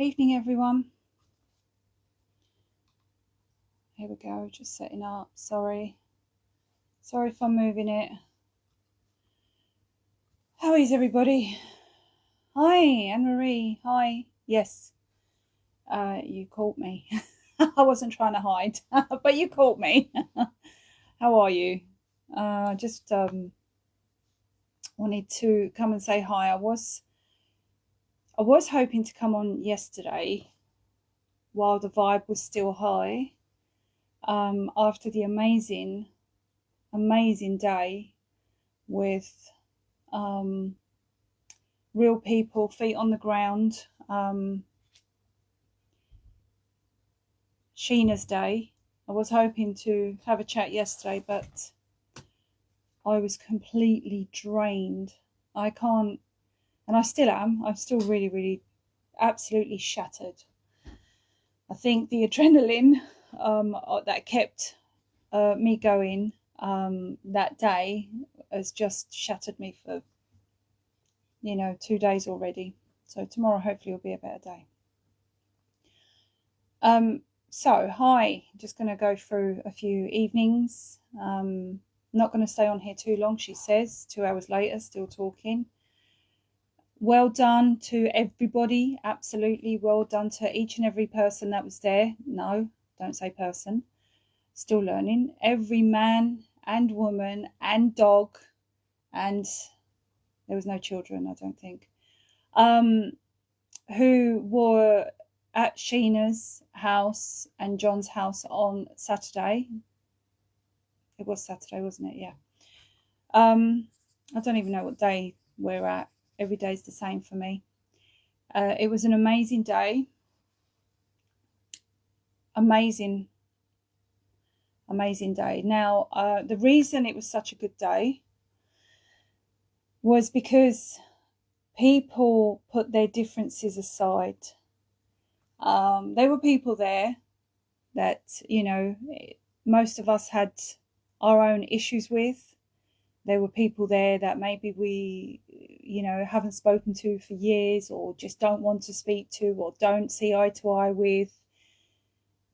Evening, everyone. Here we go, just setting up. Sorry if I'm moving it. How is everybody? Hi, Anne-Marie. Hi. Yes, you caught me. I wasn't trying to hide, but you caught me. How are you? Just wanted to come and say hi. I was hoping to come on yesterday while the vibe was still high. After the amazing day with real people, feet on the ground. Sheena's day. I was hoping to have a chat yesterday, but I was completely drained. I can't, and I still am. I'm still really, absolutely shattered. I think the adrenaline that kept me going that day has just shattered me for 2 days already. So tomorrow hopefully will be a better day. So hi, just going to go through a few evenings. Not going to stay on here too long, she says. 2 hours later, still talking. Well done to everybody. Absolutely well done to each and every person that was there. No, don't say person. Still learning. Every man and woman and dog, and there was no children, I don't think, who were at Sheena's house and John's house on Saturday. It was Saturday, wasn't it? Yeah. I don't even know what day we're at. Every day's the same for me. It was an amazing day. Amazing day. Now, the reason it was such a good day was because people put their differences aside. There were people there that, most of us had our own issues with. There were people there that maybe we, haven't spoken to for years, or just don't want to speak to, or don't see eye to eye with.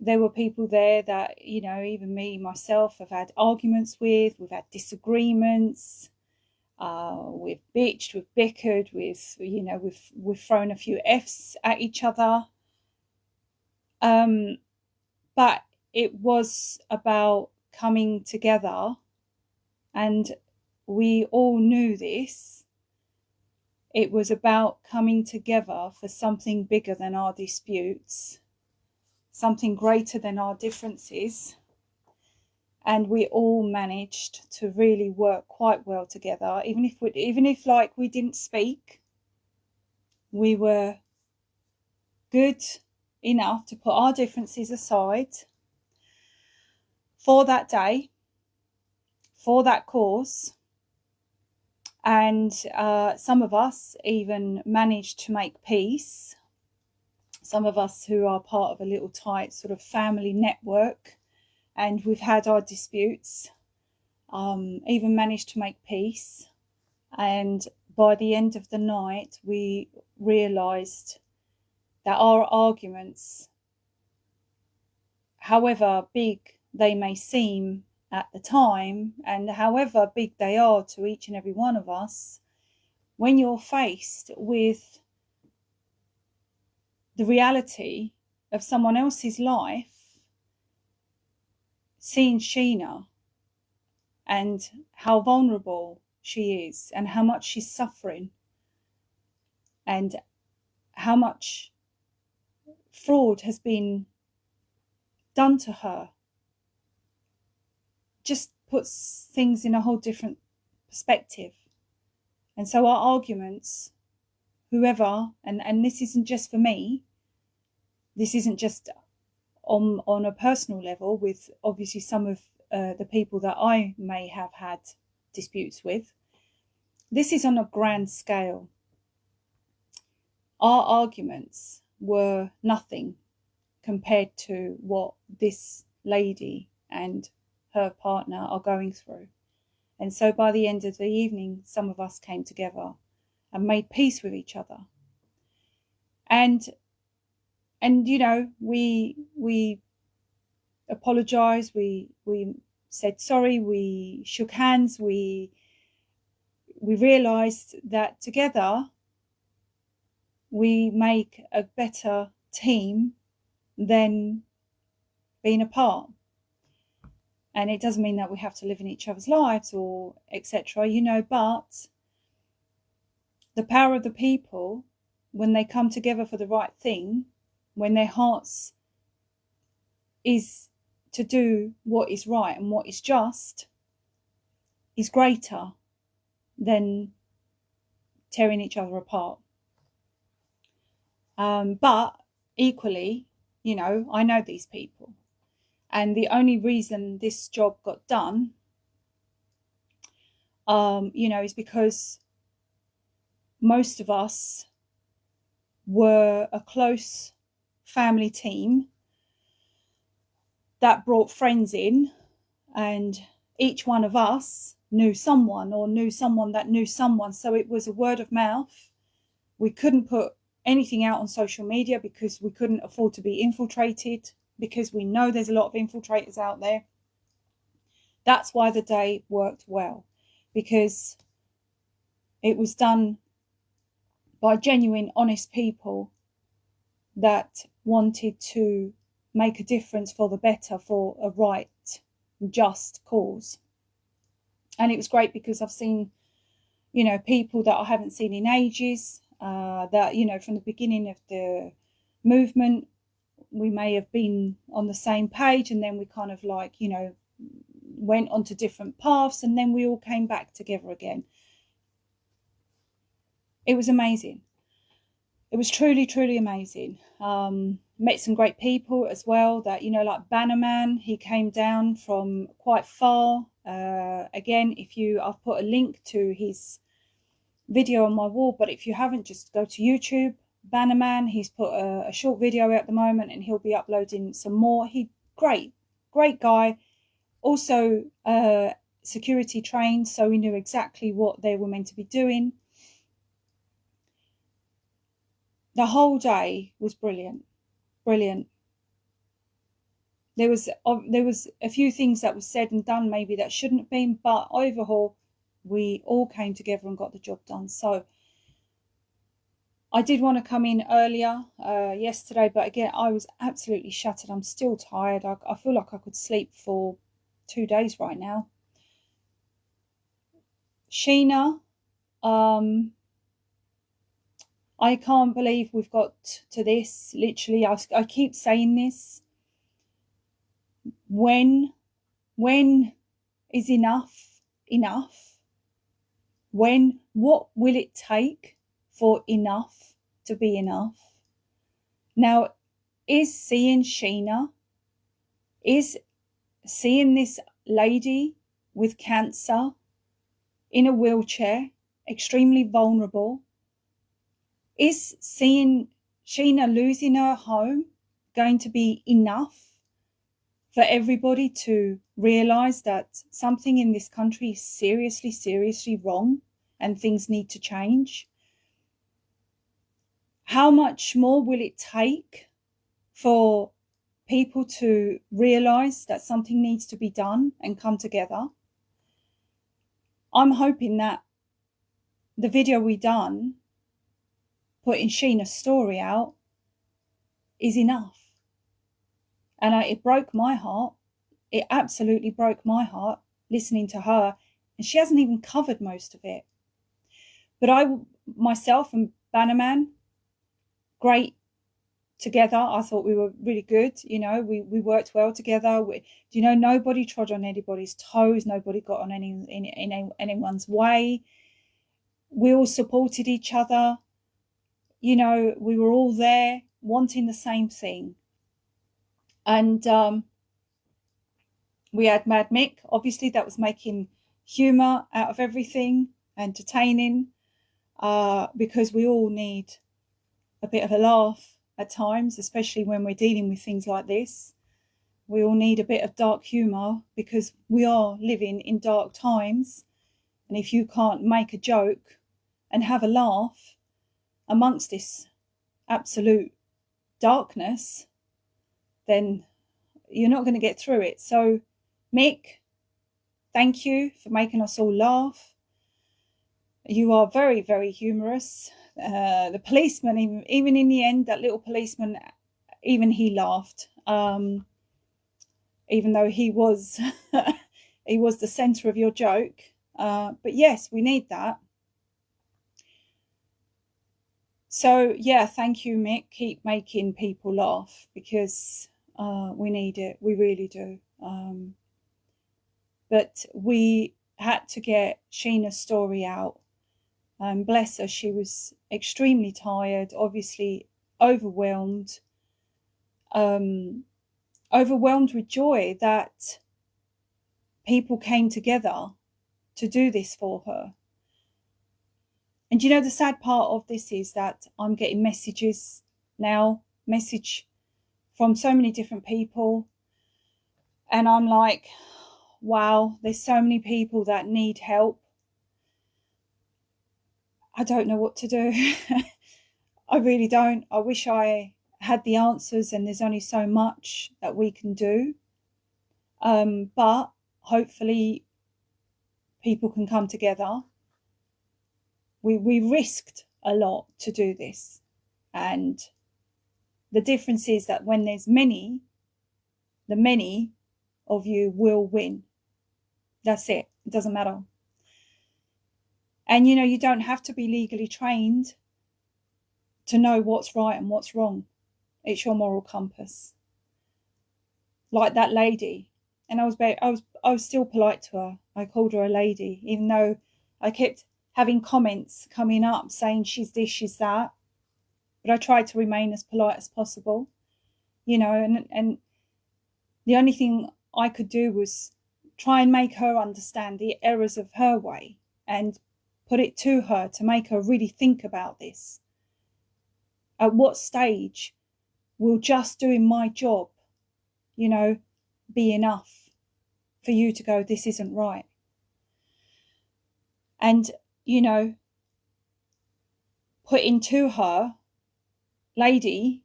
There were people there that, even me, myself, have had arguments with. We've had disagreements. We've bitched, we've bickered, we've thrown a few F's at each other. But it was about coming together, and we all knew this. It was about coming together for something bigger than our disputes, something greater than our differences. And we all managed to really work quite well together. Even if we didn't speak, we were good enough to put our differences aside for that day, for that cause. And some of us even managed to make peace. Some of us who are part of a little tight sort of family network, and we've had our disputes, even managed to make peace. And by the end of the night, we realised that our arguments, however big they may seem at the time, and however big they are to each and every one of us, when you're faced with the reality of someone else's life, seeing Sheena and how vulnerable she is, and how much she's suffering, and how much fraud has been done to her, just puts things in a whole different perspective. And so our arguments, whoever, and this isn't just for me, this isn't just on a personal level with obviously some of the people that I may have had disputes with, this is on a grand scale. Our arguments were nothing compared to what this lady and her partner are going through. And so by the end of the evening, some of us came together and made peace with each other. And And we apologized, we said sorry, we shook hands, we realized that together we make a better team than being apart. And it doesn't mean that we have to live in each other's lives or etc., but the power of the people, when they come together for the right thing, when their hearts is to do what is right and what is just, is greater than tearing each other apart. But equally, I know these people. And the only reason this job got done, is because most of us were a close family team that brought friends in, and each one of us knew someone or knew someone that knew someone. So it was a word of mouth. We couldn't put anything out on social media because we couldn't afford to be infiltrated, because we know there's a lot of infiltrators out there. That's why the day worked well, because it was done by genuine, honest people that wanted to make a difference for the better, for a right, just cause. And it was great because I've seen, people that I haven't seen in ages, that, from the beginning of the movement, we may have been on the same page, and then we kind of went onto different paths, and then we all came back together again. It was amazing. It was truly, truly amazing. Met some great people as well that, like Bannerman, he came down from quite far. Again, I've put a link to his video on my wall, but if you haven't, just go to YouTube, Bannerman. He's put a short video out at the moment, and he'll be uploading some more. Great guy. Also security trained, so he knew exactly what they were meant to be doing. The whole day was brilliant. There was a few things that was said and done maybe that shouldn't have been, but overall we all came together and got the job done. So I did want to come in earlier yesterday, but again, I was absolutely shattered. I'm still tired. I feel like I could sleep for 2 days right now. Sheena, I can't believe we've got to this. Literally, I keep saying this. When is enough enough? What will it take for enough to be enough? Now, is seeing Sheena, is seeing this lady with cancer in a wheelchair, extremely vulnerable, is seeing Sheena losing her home going to be enough for everybody to realise that something in this country is seriously, seriously wrong and things need to change? How much more will it take for people to realise that something needs to be done and come together? I'm hoping that the video we done, putting Sheena's story out, is enough. And it broke my heart. It absolutely broke my heart listening to her. And she hasn't even covered most of it. But myself and Bannerman, great together. I thought we were really good. We worked well together. Nobody trod on anybody's toes. Nobody got on anyone's way. We all supported each other. We were all there wanting the same thing. And we had Mad Mick, obviously, that was making humour out of everything, entertaining, because we all need a bit of a laugh at times, especially when we're dealing with things like this. We all need a bit of dark humour because we are living in dark times. And if you can't make a joke and have a laugh amongst this absolute darkness, then you're not going to get through it. So, Mick, thank you for making us all laugh. You are very, very humorous. The policeman, even in the end, that little policeman, even he laughed, even though he was he was the centre of your joke. But yes, we need that. So yeah, thank you, Mick. Keep making people laugh, because we need it. We really do. But we had to get Sheena's story out. Bless her, she was extremely tired, obviously overwhelmed, overwhelmed with joy that people came together to do this for her. And you know, the sad part of this is that I'm getting message from so many different people, and I'm like, wow, there's so many people that need help. I don't know what to do. I really don't. I wish I had the answers, and there's only so much that we can do. But hopefully people can come together. We risked a lot to do this. And the difference is that when there's many, the many of you will win. That's it. It doesn't matter. And you know, you don't have to be legally trained to know what's right and what's wrong. It's your moral compass. Like that lady. And I was still polite to her. I called her a lady, even though I kept having comments coming up saying she's this, she's that. But I tried to remain as polite as possible, you know, and the only thing I could do was try and make her understand the errors of her way and put it to her to make her really think about this. At what stage will just doing my job, you know, be enough for you to go, this isn't right? And, you know, putting to her, lady,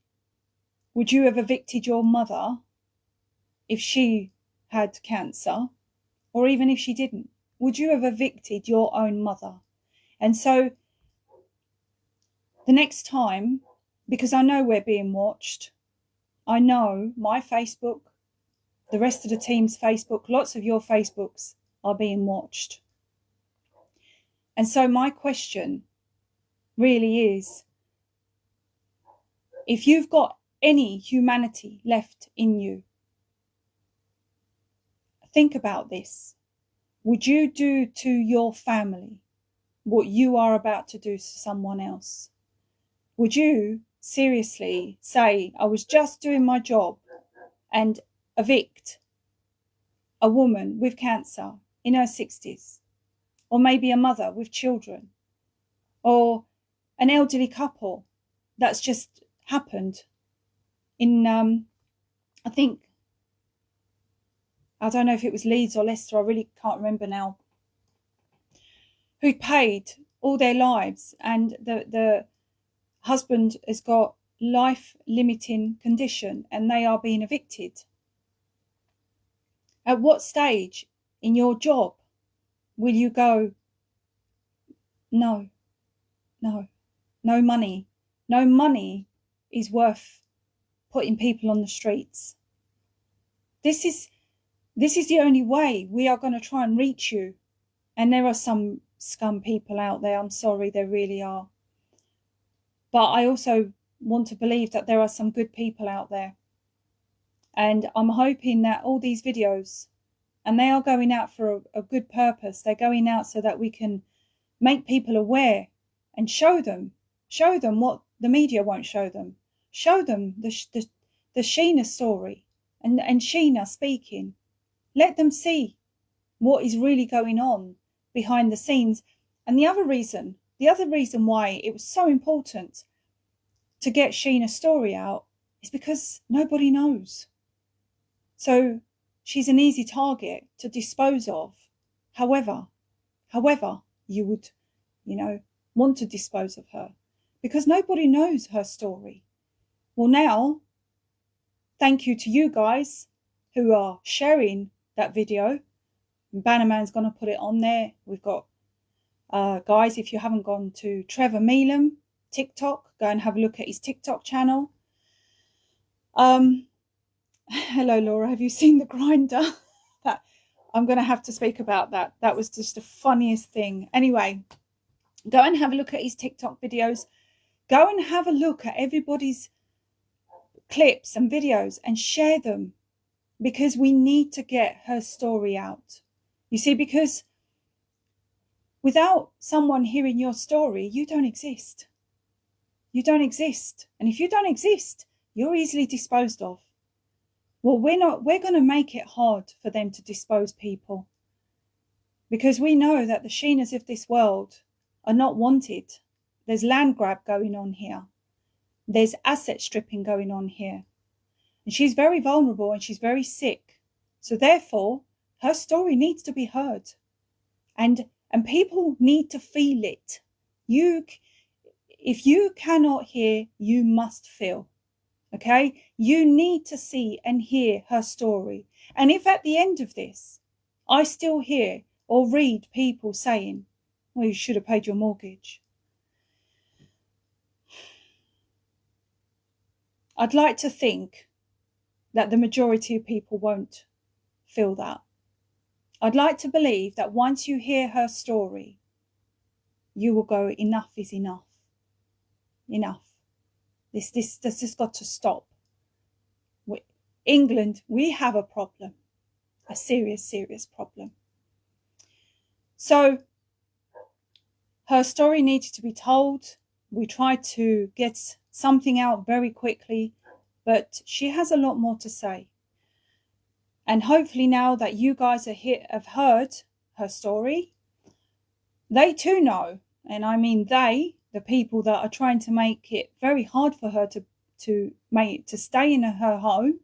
would you have evicted your mother if she had cancer? Or even if she didn't? Would you have evicted your own mother? And so the next time, because I know we're being watched, I know my Facebook, the rest of the team's Facebook, lots of your Facebooks are being watched. And so my question really is, if you've got any humanity left in you, think about this. Would you do to your family what you are about to do to someone else? Would you seriously say, I was just doing my job, and evict a woman with cancer in her 60s, or maybe a mother with children, or an elderly couple that's just happened in, I think, I don't know if it was Leeds or Leicester, I really can't remember now, who paid all their lives, and the husband has got life-limiting condition and they are being evicted. At what stage in your job will you go, no money? No money is worth putting people on the streets. This is the only way we are going to try and reach you. And there are some scum people out there, I'm sorry, there really are. But I also want to believe that there are some good people out there. And I'm hoping that all these videos, and they are going out for a good purpose, they're going out so that we can make people aware and show them what the media won't show them. Show them the Sheena story and Sheena speaking. Let them see what is really going on behind the scenes. And the other reason why it was so important to get Sheena's story out is because nobody knows. So she's an easy target to dispose of. However you would, want to dispose of her, because nobody knows her story. Well, now, thank you to you guys who are sharing that video. Bannerman's going to put it on there. We've got, guys, if you haven't gone to Trevor Meelan TikTok, go and have a look at his TikTok channel. Hello, Laura. Have you seen the grinder? That I'm going to have to speak about that. That was just the funniest thing. Anyway, go and have a look at his TikTok videos. Go and have a look at everybody's clips and videos and share them, because we need to get her story out. You see, because without someone hearing your story, you don't exist. You don't exist. And if you don't exist, you're easily disposed of. Well, we're going to make it hard for them to dispose people, because we know that the Sheenas of this world are not wanted. There's land grab going on here. There's asset stripping going on here. And she's very vulnerable and she's very sick. So therefore, her story needs to be heard. And people need to feel it. If you cannot hear, you must feel. Okay? You need to see and hear her story. And if at the end of this, I still hear or read people saying, well, you should have paid your mortgage, I'd like to think that the majority of people won't feel that. I'd like to believe that once you hear her story, you will go, enough is enough. Enough. This has got to stop. England, we have a problem. A serious, serious problem. So her story needed to be told. We tried to get something out very quickly, but she has a lot more to say. And hopefully now that you guys have heard her story, they too know. And I mean they, the people that are trying to make it very hard for her to stay in her home,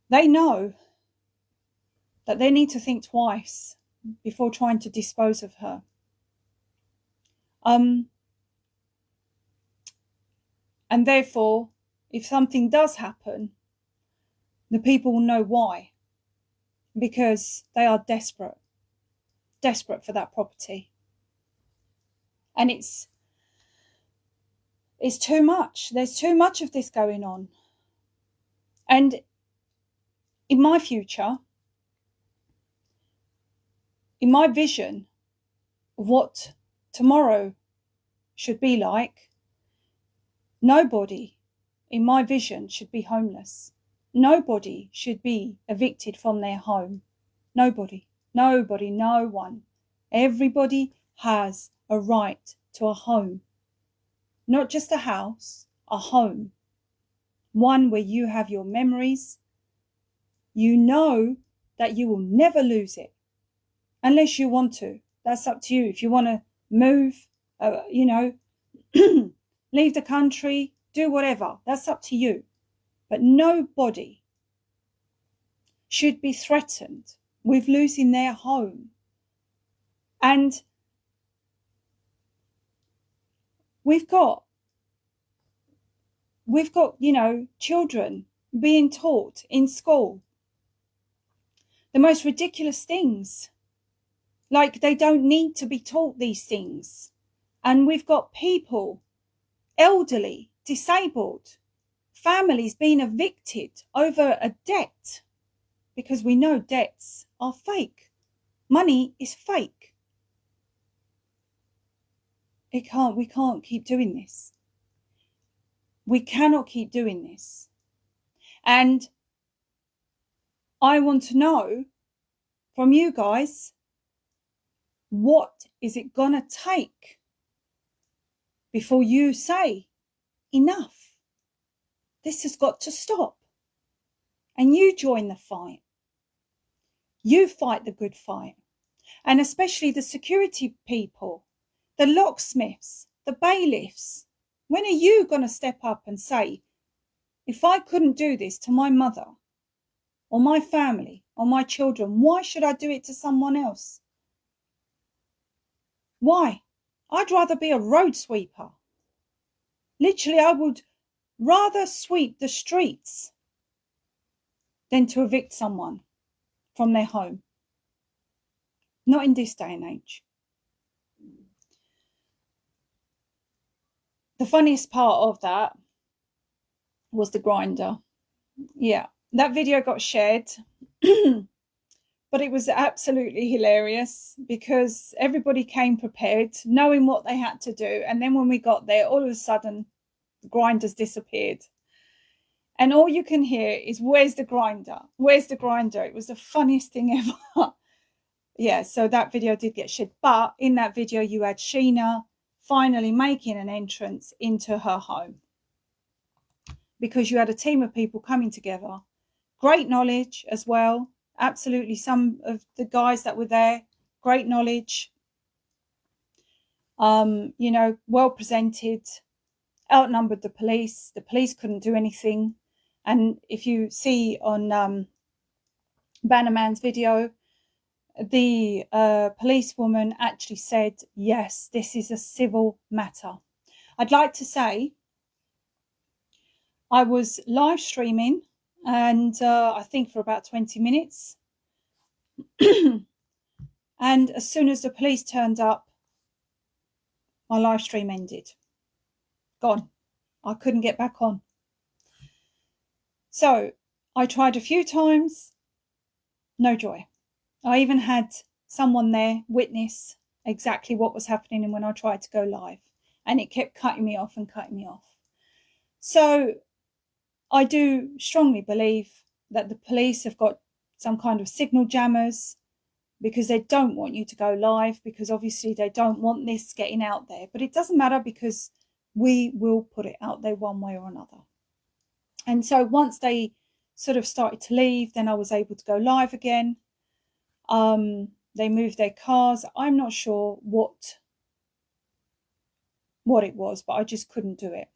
they know that they need to think twice before trying to dispose of her. And therefore, if something does happen, the people will know why. Because they are desperate for that property. And it's too much. There's too much of this going on. And in my future, in my vision of what tomorrow should be like, nobody in my vision should be homeless. Nobody should be evicted from their home. Nobody, no one. Everybody has a right to a home. Not just a house, a home. One where you have your memories. You know that you will never lose it. Unless you want to. That's up to you. If you want to move, leave the country, do whatever. That's up to you. But nobody should be threatened with losing their home. And we've got, children being taught in school the most ridiculous things. Like they don't need to be taught these things. And we've got people, elderly, disabled, families being evicted over a debt, because we know debts are fake. Money is fake. We can't keep doing this. We cannot keep doing this. And I want to know from you guys, what is it gonna take before you say, enough? This has got to stop. And you join the fight. You fight the good fight. And especially the security people, the locksmiths, the bailiffs. When are you going to step up and say, if I couldn't do this to my mother or my family or my children, why should I do it to someone else? Why? I'd rather be a road sweeper. Literally, I would rather sweep the streets than to evict someone from their home. Not in this day and age. The funniest part of that was the grinder. Yeah, that video got shared. But it was absolutely hilarious because everybody came prepared, knowing what they had to do. And then when we got there, all of a sudden, the grinders disappeared. And all you can hear is, where's the grinder? Where's the grinder? It was the funniest thing ever. Yeah, so that video did get shared. But in that video, you had Sheena finally making an entrance into her home, because you had a team of people coming together. Great knowledge as well. Absolutely. Some of the guys that were there, great knowledge. You know, well presented, outnumbered the police. The police couldn't do anything. And if you see on Bannerman's video, the policewoman actually said, yes, this is a civil matter. I'd like to say I was live streaming, and I think for about 20 minutes. And as soon as the police turned up, my live stream ended. Gone. I couldn't get back on. So I tried a few times, no joy. I even had someone there witness exactly what was happening when I tried to go live, and it kept cutting me off and cutting me off. So I do strongly believe that the police have got some kind of signal jammers, because they don't want you to go live, because obviously they don't want this getting out there. But it doesn't matter, because we will put it out there one way or another. And so once they sort of started to leave, then I was able to go live again. They moved their cars. I'm not sure what it was, but I just couldn't do it.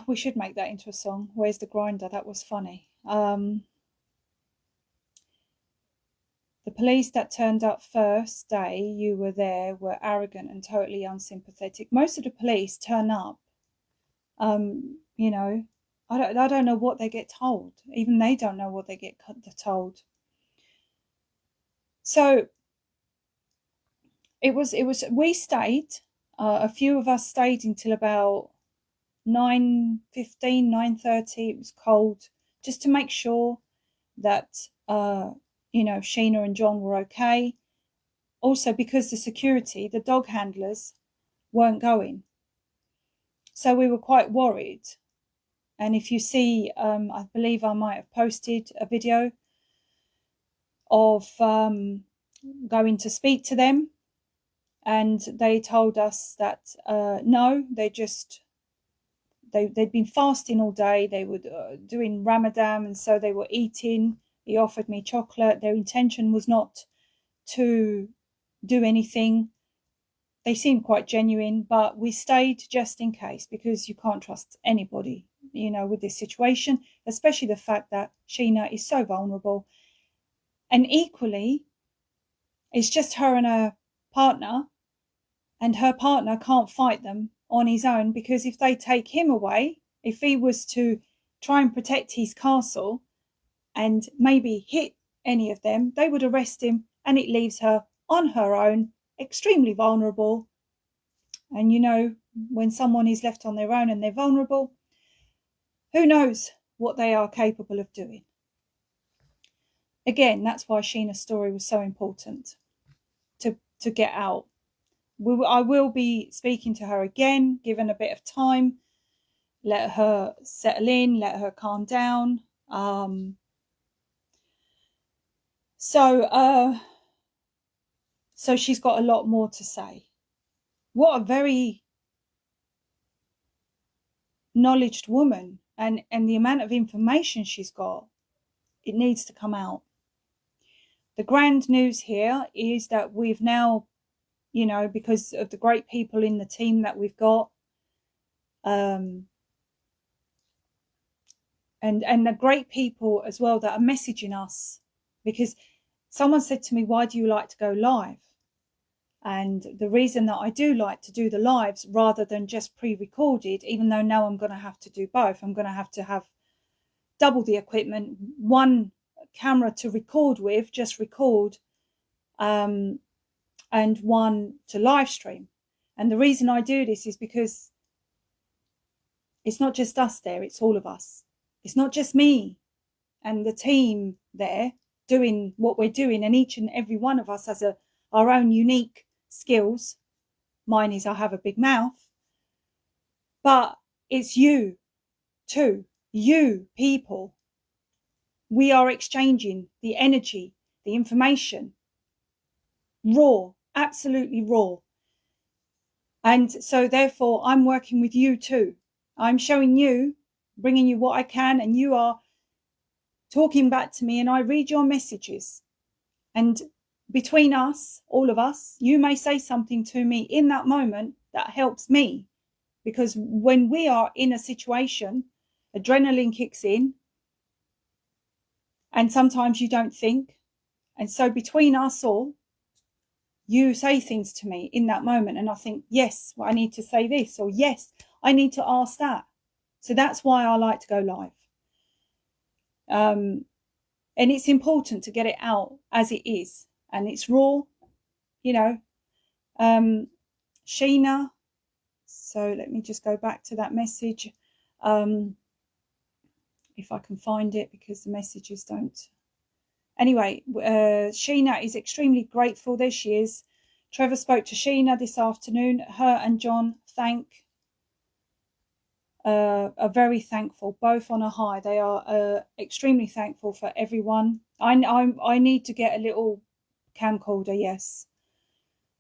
We should make that into a song. Where's the grinder? That was funny. The police that turned up first day you were there were arrogant and totally unsympathetic. Most of the police turn up, you know, I don't know what they get told. Even they don't know what they get told. So we stayed, a few of us stayed until about 9:15, 9:30. It was cold, just to make sure that, you know, Sheena and John were okay. Also, because the security, the dog handlers, weren't going. So we were quite worried. And if you see, I believe I might have posted a video of going to speak to them. And they told us that, no, they'd been fasting all day. They were doing Ramadan, and so they were eating. He offered me chocolate. Their intention was not to do anything. They seemed quite genuine, but we stayed just in case, because you can't trust anybody, you know, with this situation, especially the fact that Sheena is so vulnerable. And equally, it's just her and her partner, and her partner can't fight them on his own, because if they take him away, if he was to try and protect his castle and maybe hit any of them, they would arrest him, and it leaves her on her own, extremely vulnerable. And you know, when someone is left on their own and they're vulnerable, who knows what they are capable of doing. Again, that's why Sheena's story was so important to get out. I will be speaking to her again, given a bit of time, let her settle in, let her calm down. So she's got a lot more to say. What a very knowledgeable woman, and the amount of information she's got, it needs to come out. The grand news here is that we've now, you know, because of the great people in the team that we've got, and the great people as well that are messaging us, because someone said to me, why do you like to go live? And the reason that I do like to do the lives rather than just pre-recorded, even though now I'm going to have to do both, I'm going to have double the equipment, one camera to record with, just record, and one to live stream. And the reason I do this is because it's not just us there, it's all of us. It's not just me and the team there doing what we're doing, and each and every one of us has our own unique skills. Mine is I have a big mouth. But it's you too, you people. We are exchanging the energy, the information, raw, absolutely raw. And so therefore I'm working with you too. I'm showing you, bringing you what I can, and you are talking back to me, and I read your messages. And between us, all of us, you may say something to me in that moment that helps me. Because when we are in a situation, adrenaline kicks in, and sometimes you don't think. And so between us all, you say things to me in that moment, and I think, yes, well, I need to say this, or yes, I need to ask that. So that's why I like to go live. And it's important to get it out as it is, and it's raw, you know. Sheena, so let me just go back to that message, if I can find it, because the messages don't. Anyway, Sheena is extremely grateful. There she is. Trevor spoke to Sheena this afternoon. Her and John are very thankful, both on a high. They are extremely thankful for everyone. I need to get a little camcorder, yes.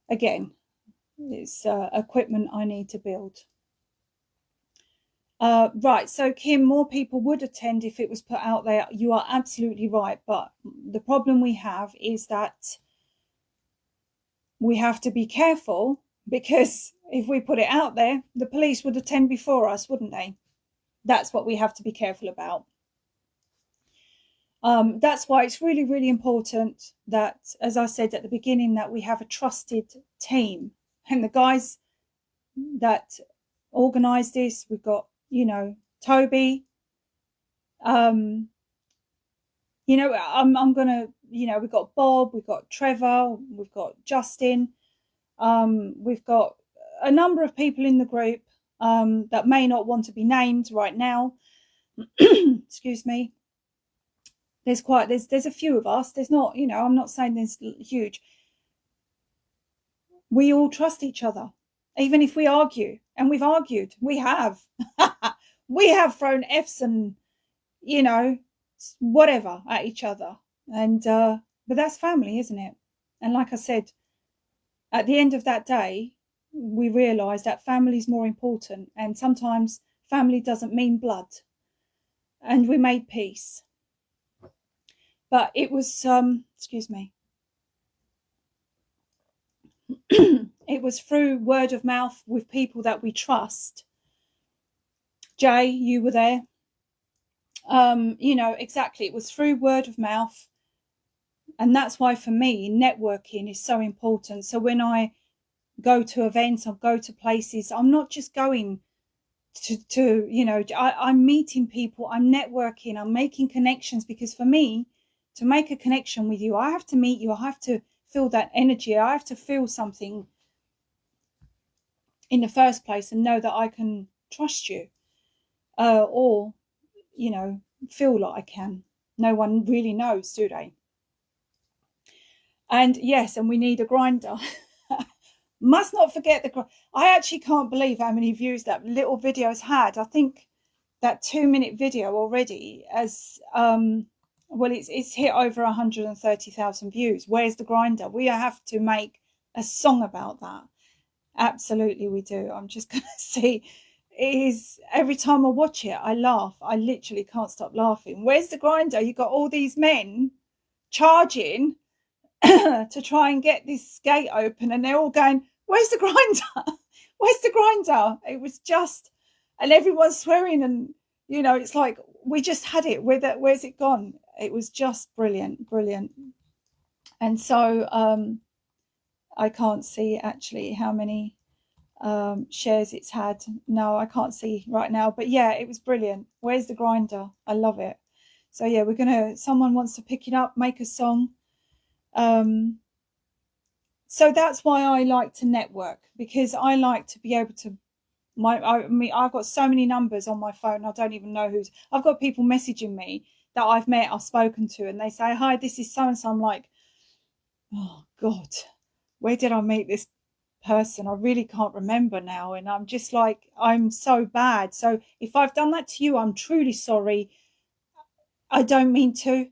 Again, it's equipment I need to build. Right, so Kim, more people would attend if it was put out there. You are absolutely right, but the problem we have is that we have to be careful, because if we put it out there, the police would attend before us, wouldn't they? That's what we have to be careful about. That's why it's really, really important that, as I said at the beginning, that we have a trusted team. And the guys that organise this, we've got, you know, Toby, I'm gonna, we've got Bob, we've got Trevor, we've got Justin, we've got a number of people in the group that may not want to be named right now. Excuse me. There's a few of us. There's not, I'm not saying there's huge. We all trust each other, even if we argue, and we've argued. We have. We have thrown F's and, whatever at each other. And but that's family, isn't it? And like I said, at the end of that day, we realised that family is more important, and sometimes family doesn't mean blood. And we made peace. But it was, excuse me, it was through word of mouth with people that we trust. Jay, you were there. Exactly. It was through word of mouth. And that's why, for me, networking is so important. So when I go to events or go to places, I'm not just going I'm meeting people, I'm networking, I'm making connections, because for me, to make a connection with you, I have to meet you, I have to feel that energy, I have to feel something in the first place and know that I can trust you, or feel like I can. No one really knows, do they? And yes, and we need a grinder. Must not forget I actually can't believe how many views that little video has had. I think that 2-minute video already as it's hit over 130,000 views. Where's the grinder? We have to make a song about that. Absolutely we do. I'm just gonna see, every time I watch it I laugh. I literally can't stop laughing. Where's the grinder? You got all these men charging to try and get this gate open, and they're all going, where's the grinder? Where's the grinder? It was just, and everyone's swearing, and it's like, we just had it. Where's it gone? It was just brilliant. And so I can't see actually how many shares it's had. No, I can't see right now. But yeah, it was brilliant. Where's the Grinder? I love it. So yeah, someone wants to pick it up, make a song. So that's why I like to network, because I like to be able to I've got so many numbers on my phone. I don't even know I've got people messaging me that I've met, I've spoken to, and they say, "Hi, this is so and so." I'm like, "Oh God, where did I meet this person? I really can't remember now." And I'm just like, I'm so bad. So if I've done that to you, I'm truly sorry. I don't mean to,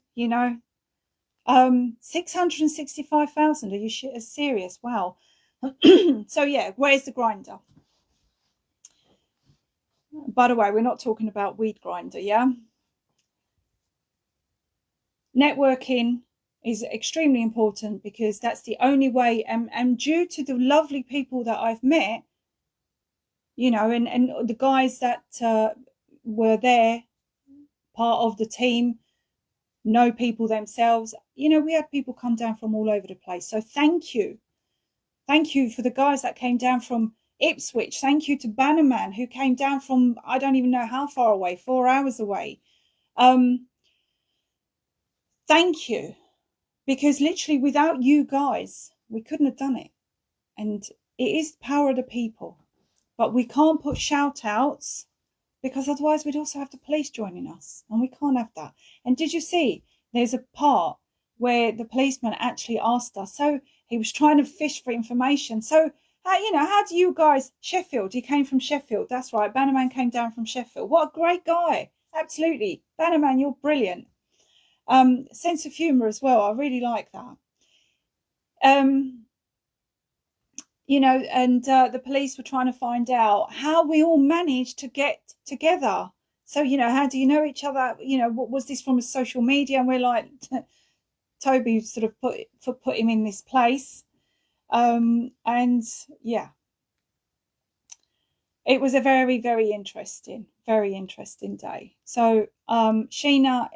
665,000. Are you serious? Wow. So yeah, where's the Grinder? By the way, we're not talking about weed grinder, yeah? Networking is extremely important, because that's the only way, and due to the lovely people that I've met, and the guys that were there, part of the team, know people themselves. We had people come down from all over the place. So thank you. Thank you for the guys that came down from Ipswich. Thank you to Bannerman, who came down from, I don't even know how far away, 4 hours away. Thank you. Because literally without you guys, we couldn't have done it. And it is the power of the people. But we can't put shout outs, because otherwise we'd also have the police joining us. And we can't have that. And did you see, there's a part where the policeman actually asked us, so he was trying to fish for information. So, how do you guys, Sheffield, he came from Sheffield. That's right, Bannerman came down from Sheffield. What a great guy. Absolutely. Bannerman, you're brilliant. Sense of humour as well. I really like that. And the police were trying to find out how we all managed to get together. So, how do you know each other? What was this, from a social media? And we're like, Toby sort of put him in this place. And yeah, it was a very, very interesting day. So, Sheena,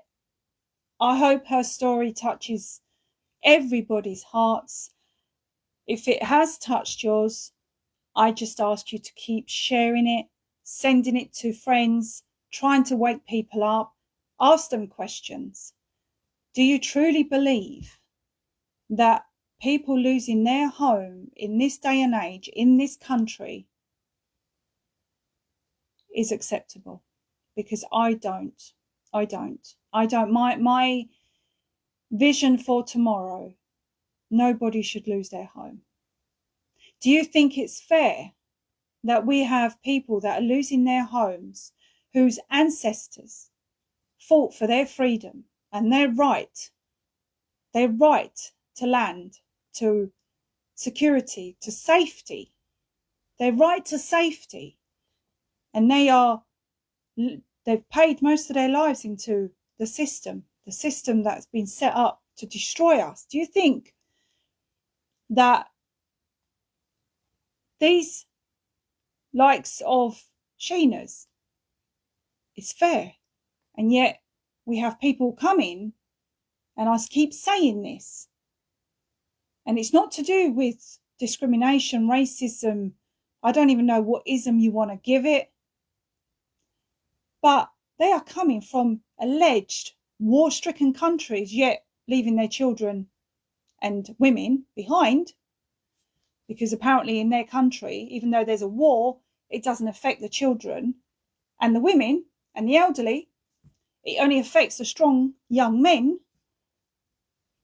I hope her story touches everybody's hearts. If it has touched yours, I just ask you to keep sharing it, sending it to friends, trying to wake people up, ask them questions. Do you truly believe that people losing their home in this day and age, in this country, is acceptable? Because I don't. My vision for tomorrow, nobody should lose their home. Do you think it's fair that we have people that are losing their homes, whose ancestors fought for their freedom and their right to land, to security, to safety, their right to safety, and they've paid most of their lives into the system that's been set up to destroy us? Do you think that these likes of Sheena's is fair? And yet we have people coming, and I keep saying this, and it's not to do with discrimination, racism, I don't even know what ism you want to give it, but they are coming from alleged war-stricken countries, yet leaving their children and women behind, because apparently in their country, even though there's a war, it doesn't affect the children and the women and the elderly. It only affects the strong young men.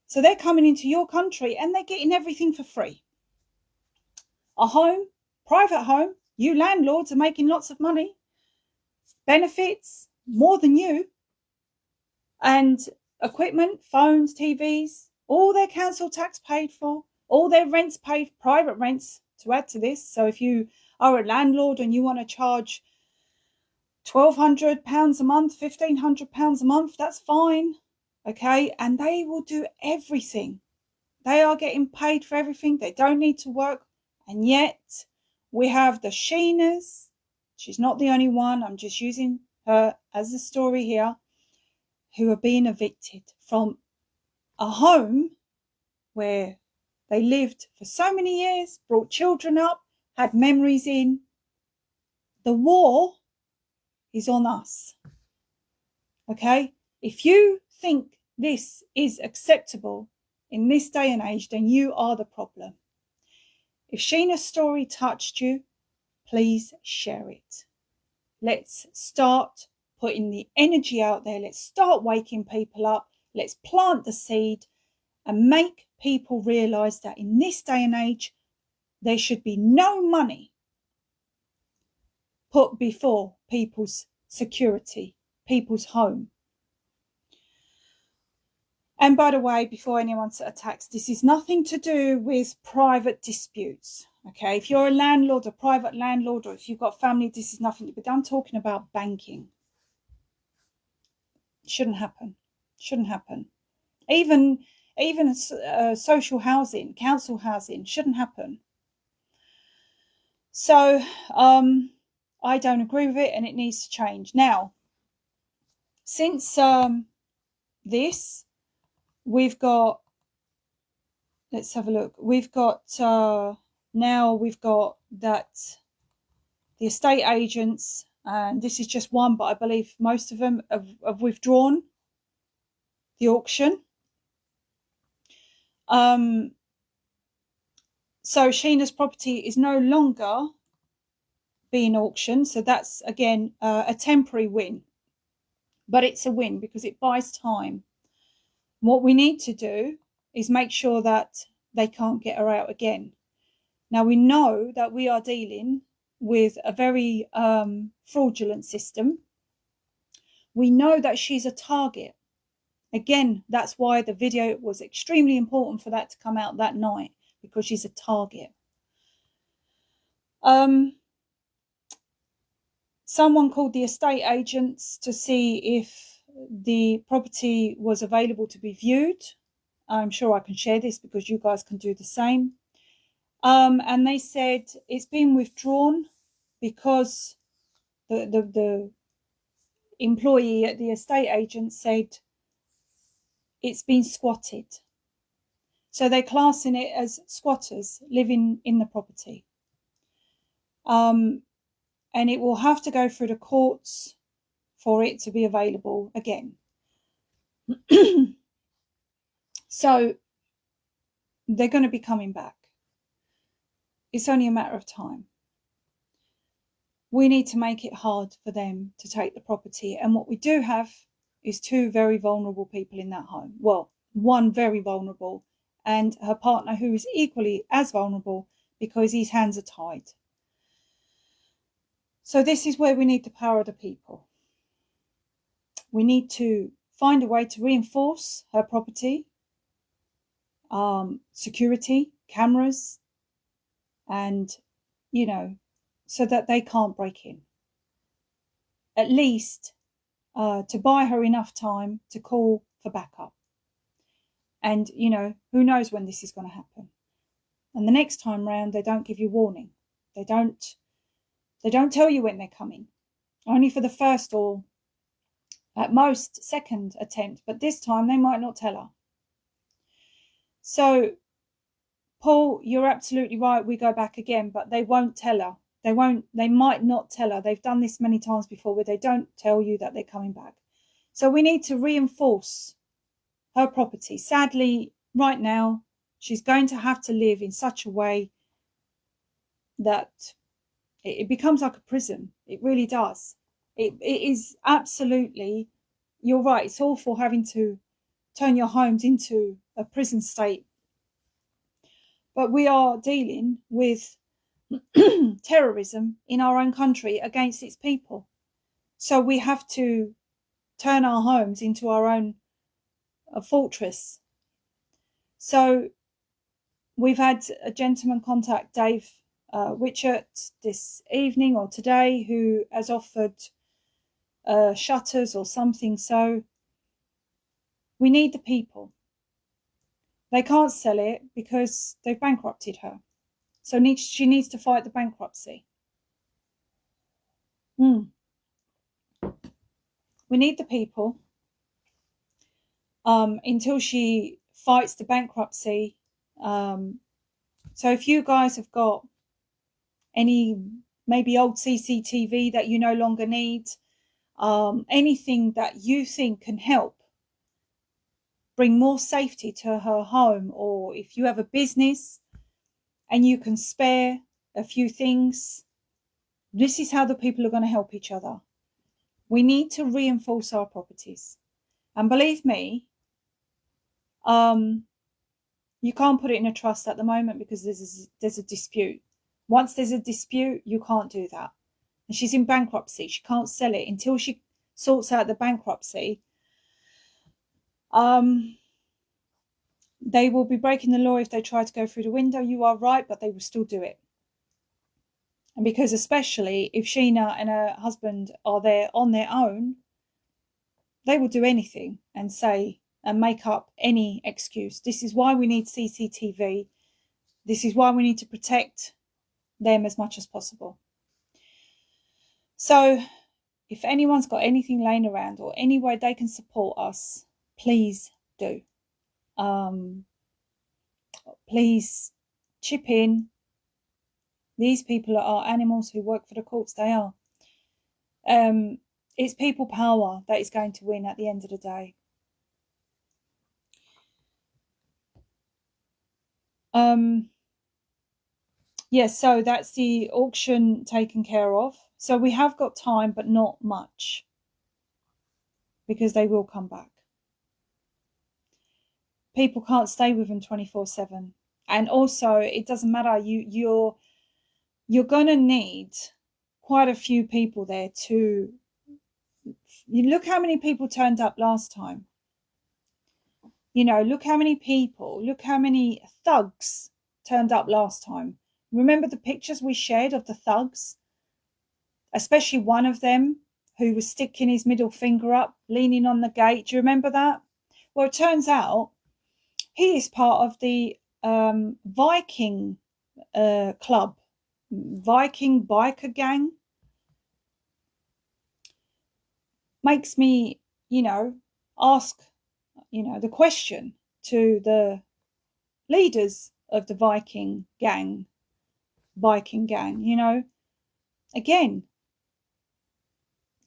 So they're coming into your country and they're getting everything for free. A home, private home, you landlords are making lots of money, benefits, more than you, and equipment, phones, TVs, all their council tax paid for, all their rents paid, private rents to add to this. So if you are a landlord and you want to charge £1,200 a month, £1,500 a month, that's fine. Okay, and they will do everything. They are getting paid for everything. They don't need to work. And yet we have the Sheenas. She's not the only one. I'm just using her as a story here, who are being evicted from a home where They lived for so many years, brought children up, had memories in. The war is on us. Okay? If you think this is acceptable in this day and age, then you are the problem. If Sheena's story touched you, please share it. Let's start putting the energy out there. Let's start waking people up. Let's plant the seed and make people realise that in this day and age, there should be no money put before people's security, people's home. And by the way, before anyone attacks, this is nothing to do with private disputes. Okay, if you're a landlord, a private landlord, or if you've got family, this is nothing to do. But I'm talking about banking. Shouldn't happen. Shouldn't happen. Even social housing, council housing, shouldn't happen. So I don't agree with it, and it needs to change. Now, since this, we've got, let's have a look. We've got now we've got that the estate agents, and this is just one, but I believe most of them have withdrawn the auction. So Sheena's property is no longer being auctioned. So that's, again, a temporary win. But it's a win because it buys time. What we need to do is make sure that they can't get her out again. Now, we know that we are dealing with a very fraudulent system. We know that she's a target. Again, that's why the video was extremely important for that to come out that night, because she's a target. Someone called the estate agents to see if the property was available to be viewed. I'm sure I can share this because you guys can do the same. And they said it's been withdrawn because the employee at the estate agent said it's been squatted. So they're classing it as squatters living in the property. And it will have to go through the courts for it to be available again. So they're going to be coming back. It's only a matter of time. We need to make it hard for them to take the property. And what we do have is two very vulnerable people in that home. Well, one very vulnerable, and her partner who is equally as vulnerable because his hands are tied. So this is where we need the power of the people. We need to find a way to reinforce her property, security, cameras, and, so that they can't break in. At least to buy her enough time to call for backup. And, who knows when this is going to happen. And the next time round, they don't give you warning. They don't tell you when they're coming. Only for the first or at most second attempt. But this time they might not tell her. So, Paul, you're absolutely right. We go back again, but they won't tell her. They might not tell her. They've done this many times before where they don't tell you that they're coming back. So we need to reinforce her property. Sadly, right now, she's going to have to live in such a way that it becomes like a prison. It really does. It is absolutely, you're right, it's awful having to turn your homes into a prison state. But we are dealing with terrorism in our own country against its people. So we have to turn our homes into our own fortress. So we've had a gentleman contact Dave Witchett this evening or today who has offered shutters or something. So we need the people. They can't sell it because they've bankrupted her. So she needs to fight the bankruptcy. We need the people. Until she fights the bankruptcy, So if you guys have got any maybe old CCTV that you no longer need, anything that you think can help bring more safety to her home, or if you have a business and you can spare a few things, this is how the people are going to help each other. We need to reinforce our properties. And believe me, you can't put it in a trust at the moment because there's a dispute. Once there's a dispute, you can't do that. And she's in bankruptcy. She can't sell it until she sorts out the bankruptcy. They will be breaking the law if they try to go through the window. You are right, but they will still do it. And because especially if Sheena and her husband are there on their own, they will do anything and say and make up any excuse. This is why we need CCTV. This is why we need to protect them as much as possible. So if anyone's got anything laying around or any way they can support us, please do. Please chip in. These people are animals who work for the courts. They are. It's people power that is going to win at the end of the day. Yes, so that's the auction taken care of. So we have got time, but not much, because they will come back. People can't stay with them 24/7. And also, it doesn't matter. You're going to need quite a few people there to... You look how many people turned up last time. Look how many people, look how many thugs turned up last time. Remember the pictures we shared of the thugs? Especially one of them who was sticking his middle finger up, leaning on the gate. Do you remember that? Well, it turns out he is part of the Viking club, Viking biker gang. Makes me, ask, the question to the leaders of the Viking gang, again,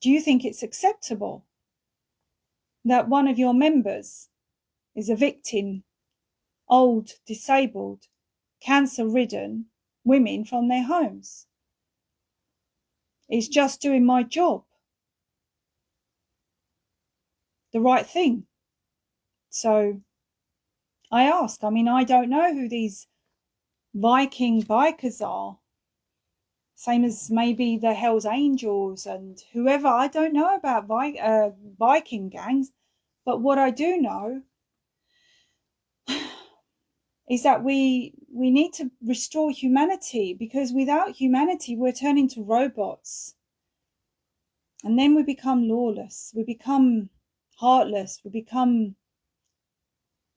do you think it's acceptable that one of your members is evicting old, disabled, cancer-ridden women from their homes? It's just doing my job, the right thing. So I ask, I don't know who these Viking bikers are. Same as maybe the Hells Angels and whoever. I don't know about Viking gangs. But what I do know is that we need to restore humanity, because without humanity, we're turning to robots. And then we become lawless. We become heartless. We become...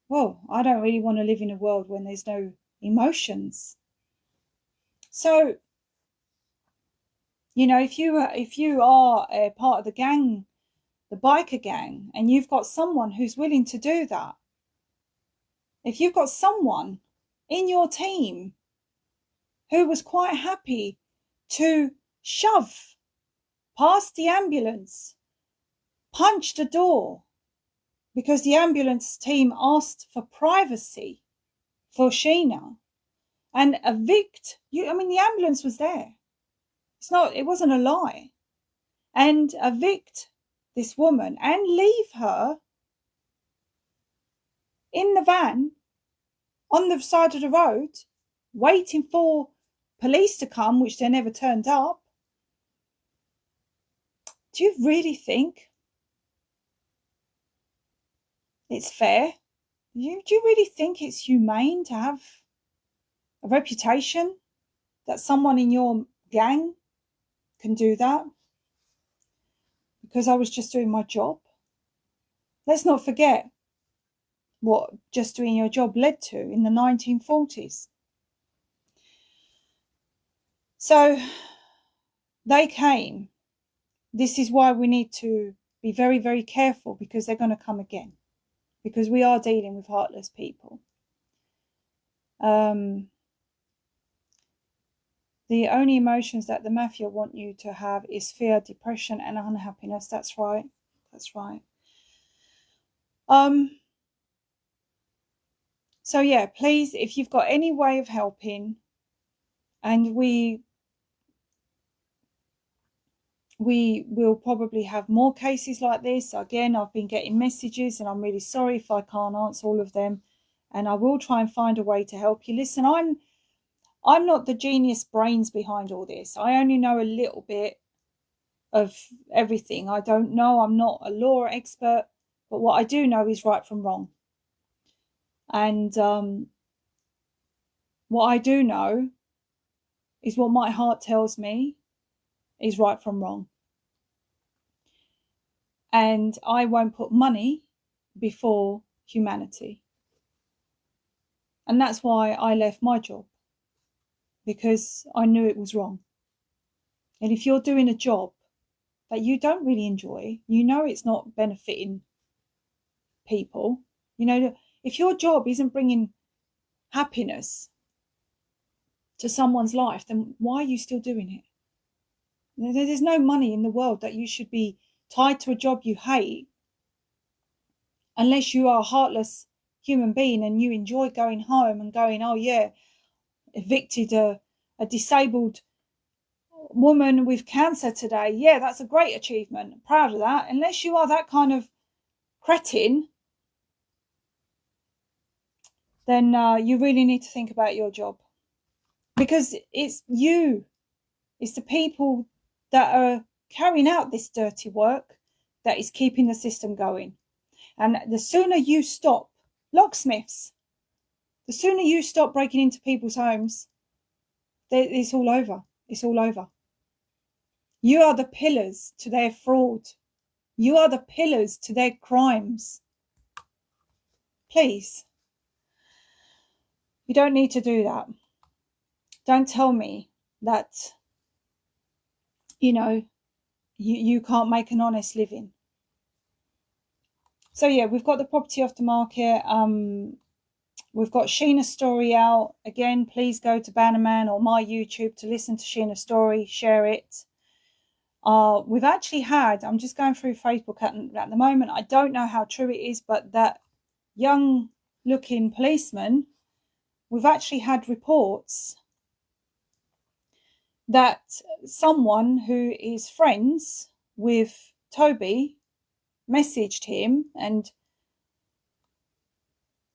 Well, I don't really want to live in a world when there's no emotions. So, if you are a part of the gang, the biker gang, and you've got someone who's willing to do that, if you've got someone in your team who was quite happy to shove past the ambulance, punch the door, because the ambulance team asked for privacy for Sheena, and evict you. The ambulance was there. It wasn't a lie. And evict this woman and leave her in the van on the side of the road, waiting for police to come, which they never turned up. Do you really think it's fair? Do you really think it's humane to have a reputation that someone in your gang can do that? Because I was just doing my job. Let's not forget what just doing your job led to in the 1940s. So they came. This is why we need to be very, very careful, because they're going to come again. Because we are dealing with heartless people. The only emotions that the mafia want you to have is fear, depression, and unhappiness. That's right. That's right. So yeah, please, if you've got any way of helping, and we will probably have more cases like this. Again, I've been getting messages, and I'm really sorry if I can't answer all of them. And I will try and find a way to help you. Listen, I'm not the genius brains behind all this. I only know a little bit of everything. I don't know. I'm not a law expert, but what I do know is right from wrong. And what I do know is what my heart tells me is right from wrong. And I won't put money before humanity. And that's why I left my job, because I knew it was wrong. And if you're doing a job that you don't really enjoy, you know it's not benefiting people. You know, if your job isn't bringing happiness to someone's life, then why are you still doing it? There's no money in the world that you should be tied to a job you hate, unless you are a heartless human being and you enjoy going home and going, oh yeah, evicted a disabled woman with cancer today. Yeah, that's a great achievement. I'm proud of that. Unless you are that kind of cretin, then you really need to think about your job, because it's you, it's the people that are carrying out this dirty work that is keeping the system going. And the sooner you stop, locksmiths, the sooner you stop breaking into people's homes, it's all over. It's all over. You are the pillars to their fraud. You are the pillars to their crimes. Please. You don't need to do that. Don't tell me that, you can't make an honest living. So yeah, we've got the property off the market. We've got Sheena's story out. Again, please go to Bannerman or my YouTube to listen to Sheena's story, share it. We've actually had, I'm just going through Facebook at the moment, I don't know how true it is, but that young looking policeman, we've actually had reports that someone who is friends with Toby messaged him, and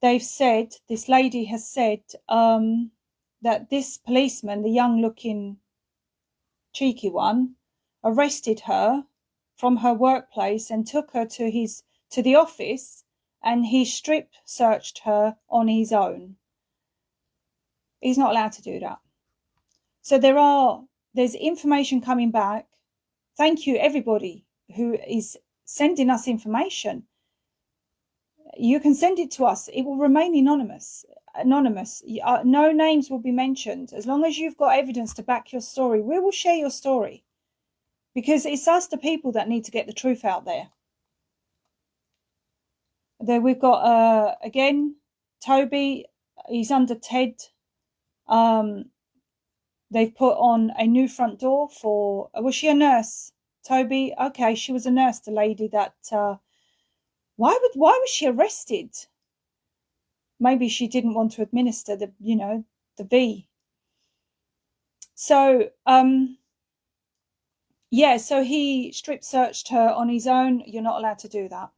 they've said, this lady has said, that this policeman, the young looking cheeky one, arrested her from her workplace and took her to the office, and he strip searched her on his own. He's not allowed to do that. So there's information coming back. Thank you everybody who is sending us information. You can send it to us. It will remain anonymous. No names will be mentioned. As long as you've got evidence to back your story, we will share your story, because it's us, the people, that need to get the truth out there. Then we've got again Toby. He's under Ted. They've put on a new front door for. Was she a nurse? Toby. Okay, she was a nurse. The lady that. Why was she arrested? Maybe she didn't want to administer the V. So yeah, so he strip searched her on his own. You're not allowed to do that.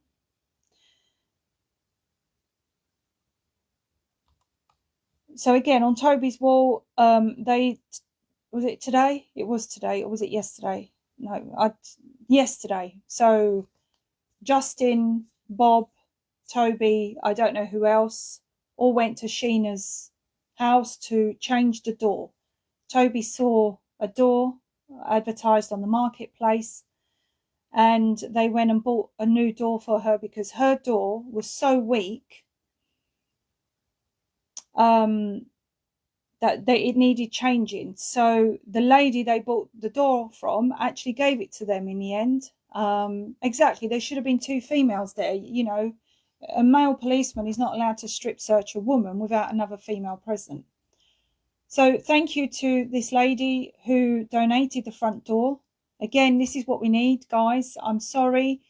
So again, on Toby's wall, was it today? It was today, or was it yesterday? No, yesterday. So Justin, Bob, Toby, I don't know who else, all went to Sheena's house to change the door. Toby saw a door advertised on the marketplace, and they went and bought a new door for her because her door was so weak that it needed changing. So the lady they bought the door from actually gave it to them in the end. Exactly, there should have been two females there. A male policeman is not allowed to strip search a woman without another female present. So thank you to this lady who donated the front door. Again, this is what we need, guys. I'm sorry.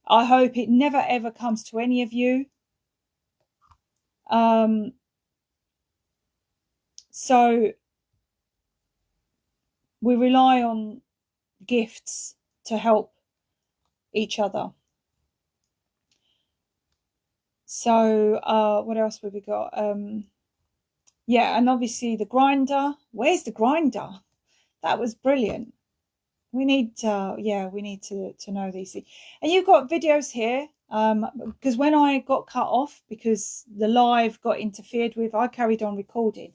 I hope it never ever comes to any of you. So we rely on gifts to help each other. So what else have we got? Yeah, and obviously the grinder. Where's the grinder? That was brilliant. We need we need to know these things. And you've got videos here, because when I got cut off because the live got interfered with, I carried on recording.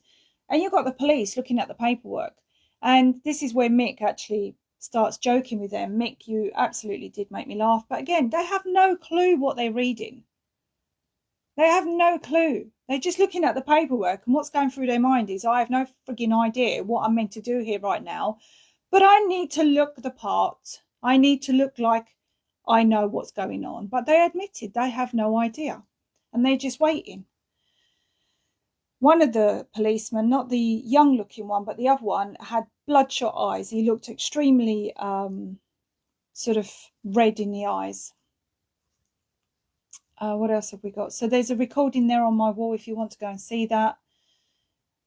And you've got the police looking at the paperwork. And this is where Mick actually starts joking with them. Mick, you absolutely did make me laugh. But again, they have no clue what they're reading. They have no clue. They're just looking at the paperwork, and what's going through their mind is, I have no frigging idea what I'm meant to do here right now, but I need to look the part. I need to look like I know what's going on. But they admitted they have no idea, and they're just waiting. One of the policemen, not the young looking one, but the other one, had bloodshot eyes. He looked extremely sort of red in the eyes. What else have we got? So there's a recording there on my wall if you want to go and see that.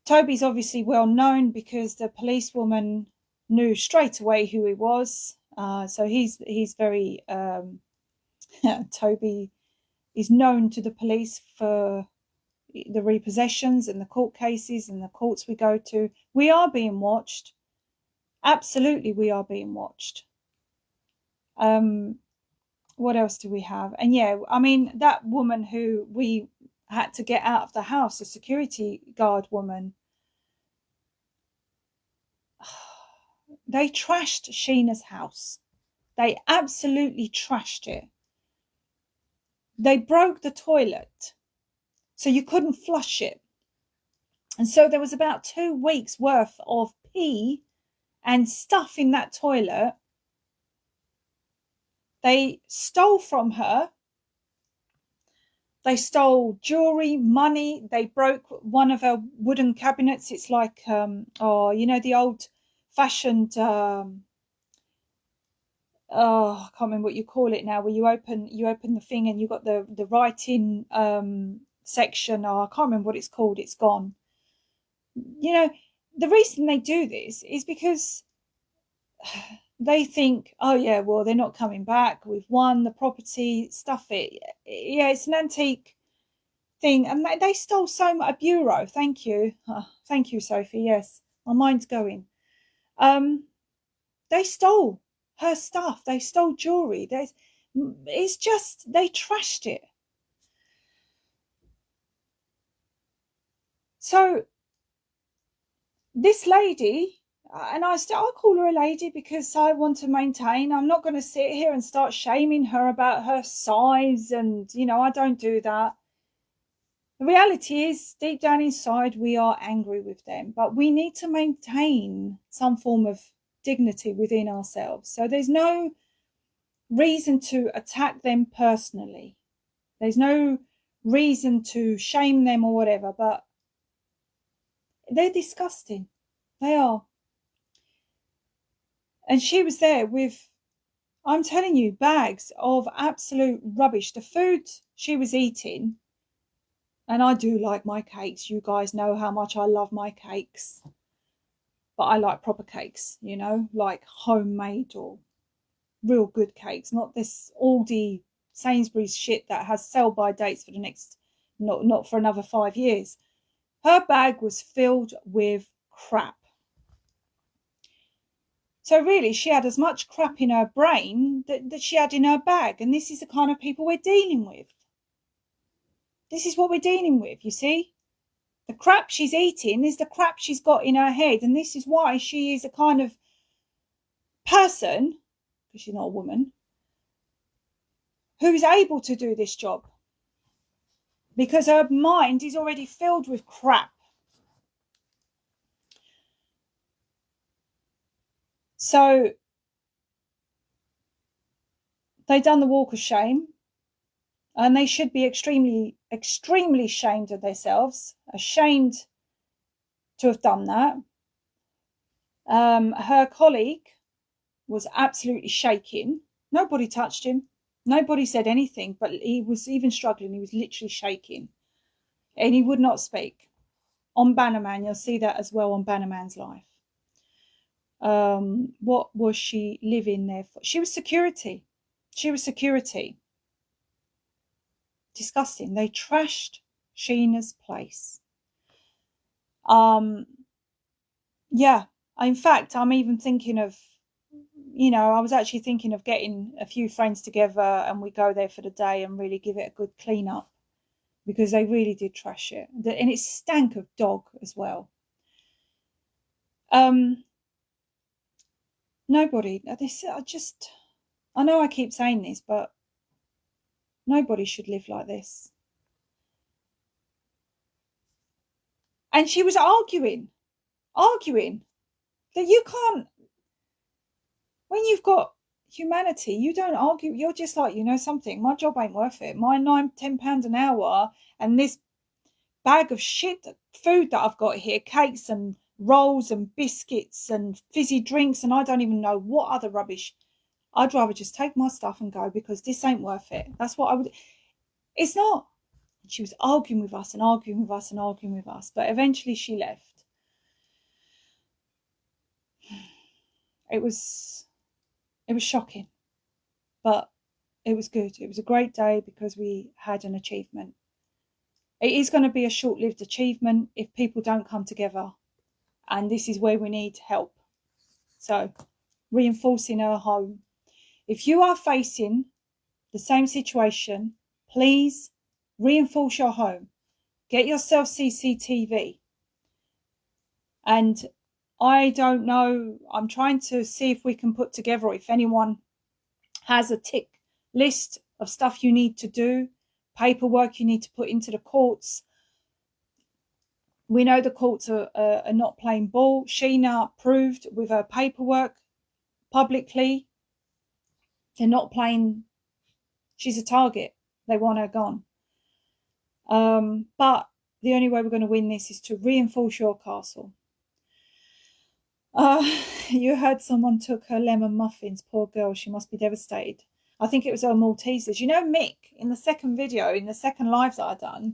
Toby's obviously well known because the policewoman knew straight away who he was. So he's very Toby is known to the police for the repossessions and the court cases and the courts we go to. We are being watched. Absolutely, we are being watched. What else do we have? And yeah, I mean, that woman who we had to get out of the house, a security guard woman, they trashed Sheena's house. They absolutely trashed it. They broke the toilet so you couldn't flush it. And so there was about 2 weeks worth of pee and stuff in that toilet. They stole from her. They stole jewelry, money. They broke one of her wooden cabinets. It's like, the old fashioned, I can't remember what you call it now, where you open the thing and you got the writing section. I can't remember what it's called. It's gone. The reason they do this is because they think, oh yeah, well, they're not coming back. We've won the property, stuff it. Yeah, it's an antique thing. And they stole so much. A bureau. Thank you. Thank you, Sophie. Yes, my mind's going. They stole her stuff. They stole jewelry. It's just, they trashed it. So this lady, and I call her a lady because I want to maintain, I'm not going to sit here and start shaming her about her size, and I don't do that. The reality is, deep down inside, we are angry with them, but we need to maintain some form of dignity within ourselves. So there's no reason to attack them personally. There's no reason to shame them or whatever, but they're disgusting. They are. And she was there with, I'm telling you, bags of absolute rubbish. The food she was eating, and I do like my cakes. You guys know how much I love my cakes. But I like proper cakes, like homemade or real good cakes, not this Aldi, Sainsbury's shit that has sell-by dates for the next, not for another 5 years. Her bag was filled with crap. So really, she had as much crap in her brain that she had in her bag. And this is the kind of people we're dealing with. This is what we're dealing with, you see? The crap she's eating is the crap she's got in her head. And this is why she is a kind of person, because she's not a woman, who is able to do this job. Because her mind is already filled with crap. So they done the walk of shame. And they should be extremely, extremely ashamed of themselves, ashamed to have done that. Her colleague was absolutely shaking. Nobody touched him. Nobody said anything, but he was even struggling. He was literally shaking. And he would not speak. On Bannerman, you'll see that as well on Bannerman's life. What was she living there for? She was security. She was security. Disgusting. They trashed Sheena's place. Yeah. In fact, I'm even thinking of, I was actually thinking of getting a few friends together and we go there for the day and really give it a good clean up, because they really did trash it. And it stank of dog as well. Nobody, I know I keep saying this, but nobody should live like this. And she was arguing that you can't, when you've got humanity, you don't argue. You're just like, something, my job ain't worth it. My £9-10 an hour and this bag of shit food that I've got here, cakes and rolls and biscuits and fizzy drinks, and I don't even know what other rubbish. I'd rather just take my stuff and go, because this ain't worth it. That's what I would. It's not. She was arguing with us and arguing with us and arguing with us, but eventually she left. It was shocking, but it was good. It was a great day because we had an achievement. It is going to be a short-lived achievement if people don't come together, and this is where we need help. So, reinforcing her home. If you are facing the same situation, please reinforce your home. Get yourself CCTV. And I don't know, I'm trying to see if we can put together, if anyone has a tick list of stuff you need to do, paperwork you need to put into the courts. We know the courts are not playing ball. Sheena proved with her paperwork publicly they're not playing. She's a target. They want her gone. But the only way we're going to win this is to reinforce your castle. You heard someone took her lemon muffins. Poor girl, she must be devastated. I think it was her Maltesers. Mick, in the second video, in the second live that I done,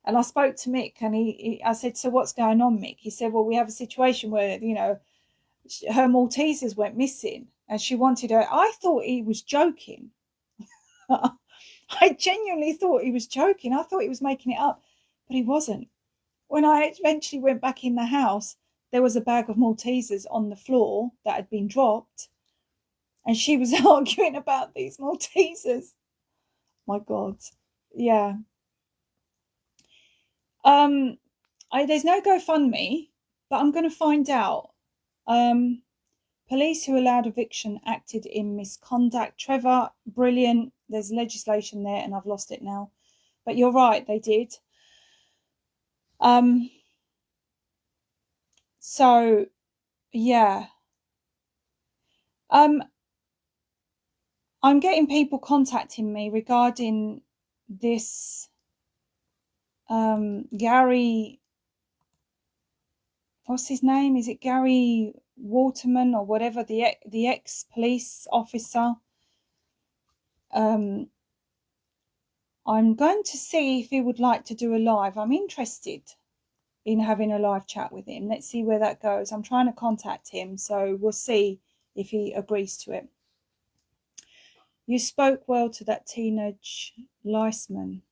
and I spoke to Mick, and I said, so what's going on, Mick? He said, well, we have a situation where, her Maltesers went missing, and she wanted her. I thought he was joking. I genuinely thought he was joking. I thought he was making it up, but he wasn't. When I eventually went back in the house, there was a bag of Maltesers on the floor that had been dropped, and she was arguing about these Maltesers. My God. Yeah. There's no GoFundMe, but I'm going to find out. Police who allowed eviction acted in misconduct. Trevor, brilliant. There's legislation there, and I've lost it now. But you're right, they did. So, yeah. I'm getting people contacting me regarding this Gary, what's his name? Is it Gary Waterman or whatever, the ex-police officer? I'm going to see if he would like to do a live. I'm interested in having a live chat with him. Let's see where that goes. I'm trying to contact him, so we'll see if he agrees to it. You spoke well to that teenage liceman.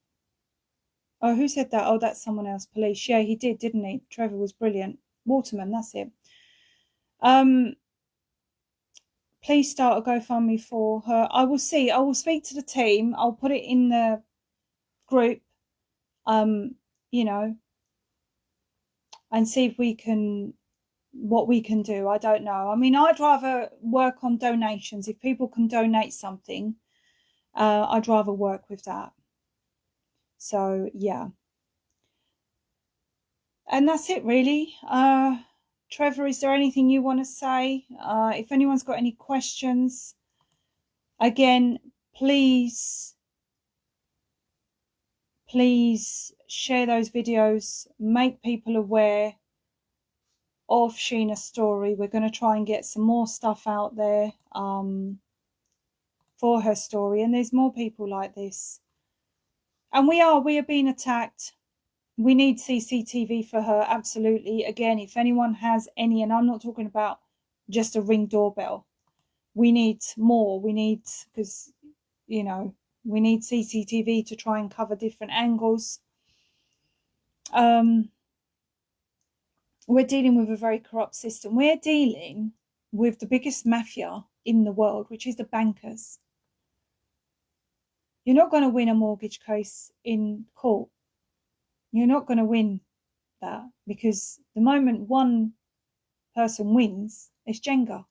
Oh, who said that? Oh, that's someone else. Police. Yeah, he did, didn't he? Trevor was brilliant. Waterman, that's it. Please start a GoFundMe for her. I will see. I will speak to the team. I'll put it in the group. And see if we can, what we can do. I don't know. I mean, I'd rather work on donations. If people can donate something, I'd rather work with that. So, yeah. And that's it, really. Trevor, is there anything you want to say? If anyone's got any questions, again, please please share those videos, make people aware of Sheena's story. We're going to try and get some more stuff out there for her story, and there's more people like this. And we are being attacked. We need CCTV for her, absolutely. Again, if anyone has any, and I'm not talking about just a Ring doorbell, we need more. We need, because, you know, we need CCTV to try and cover different angles. We're dealing with a very corrupt system. We're dealing with the biggest mafia in the world, which is the bankers. You're not going to win a mortgage case in court. You're not going to win that, because the moment one person wins, it's Jenga.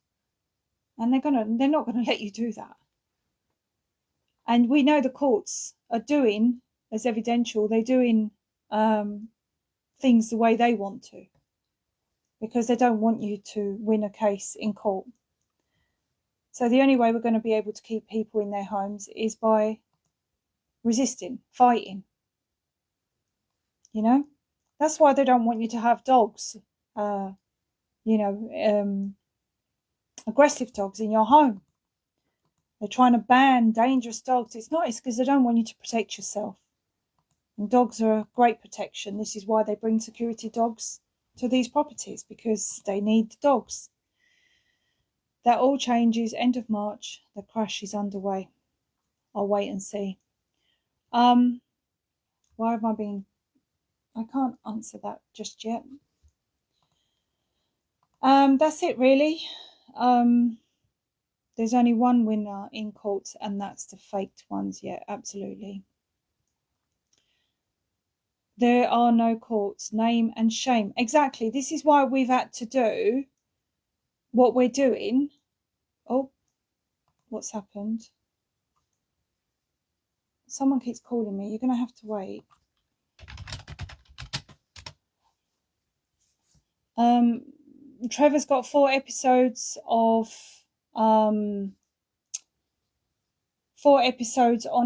And they're not going to let you do that. And we know the courts are doing, as evidential, they're doing things the way they want to, because they don't want you to win a case in court. So the only way we're going to be able to keep people in their homes is by resisting, fighting. You know, that's why they don't want you to have dogs, aggressive dogs in your home. They're trying to ban dangerous dogs. It's because they don't want you to protect yourself. And dogs are a great protection. This is why they bring security dogs to these properties, because they need dogs. That all changes end of March. The crash is underway. I'll wait and see. Why have I been... I can't answer that just yet. That's it, really. There's only one winner in courts, and that's the faked ones. Yeah, absolutely. There are no courts. Name and shame. Exactly. This is why we've had to do what we're doing. Oh, what's happened? Someone keeps calling me. You're going to have to wait. Trevor's got 4 episodes on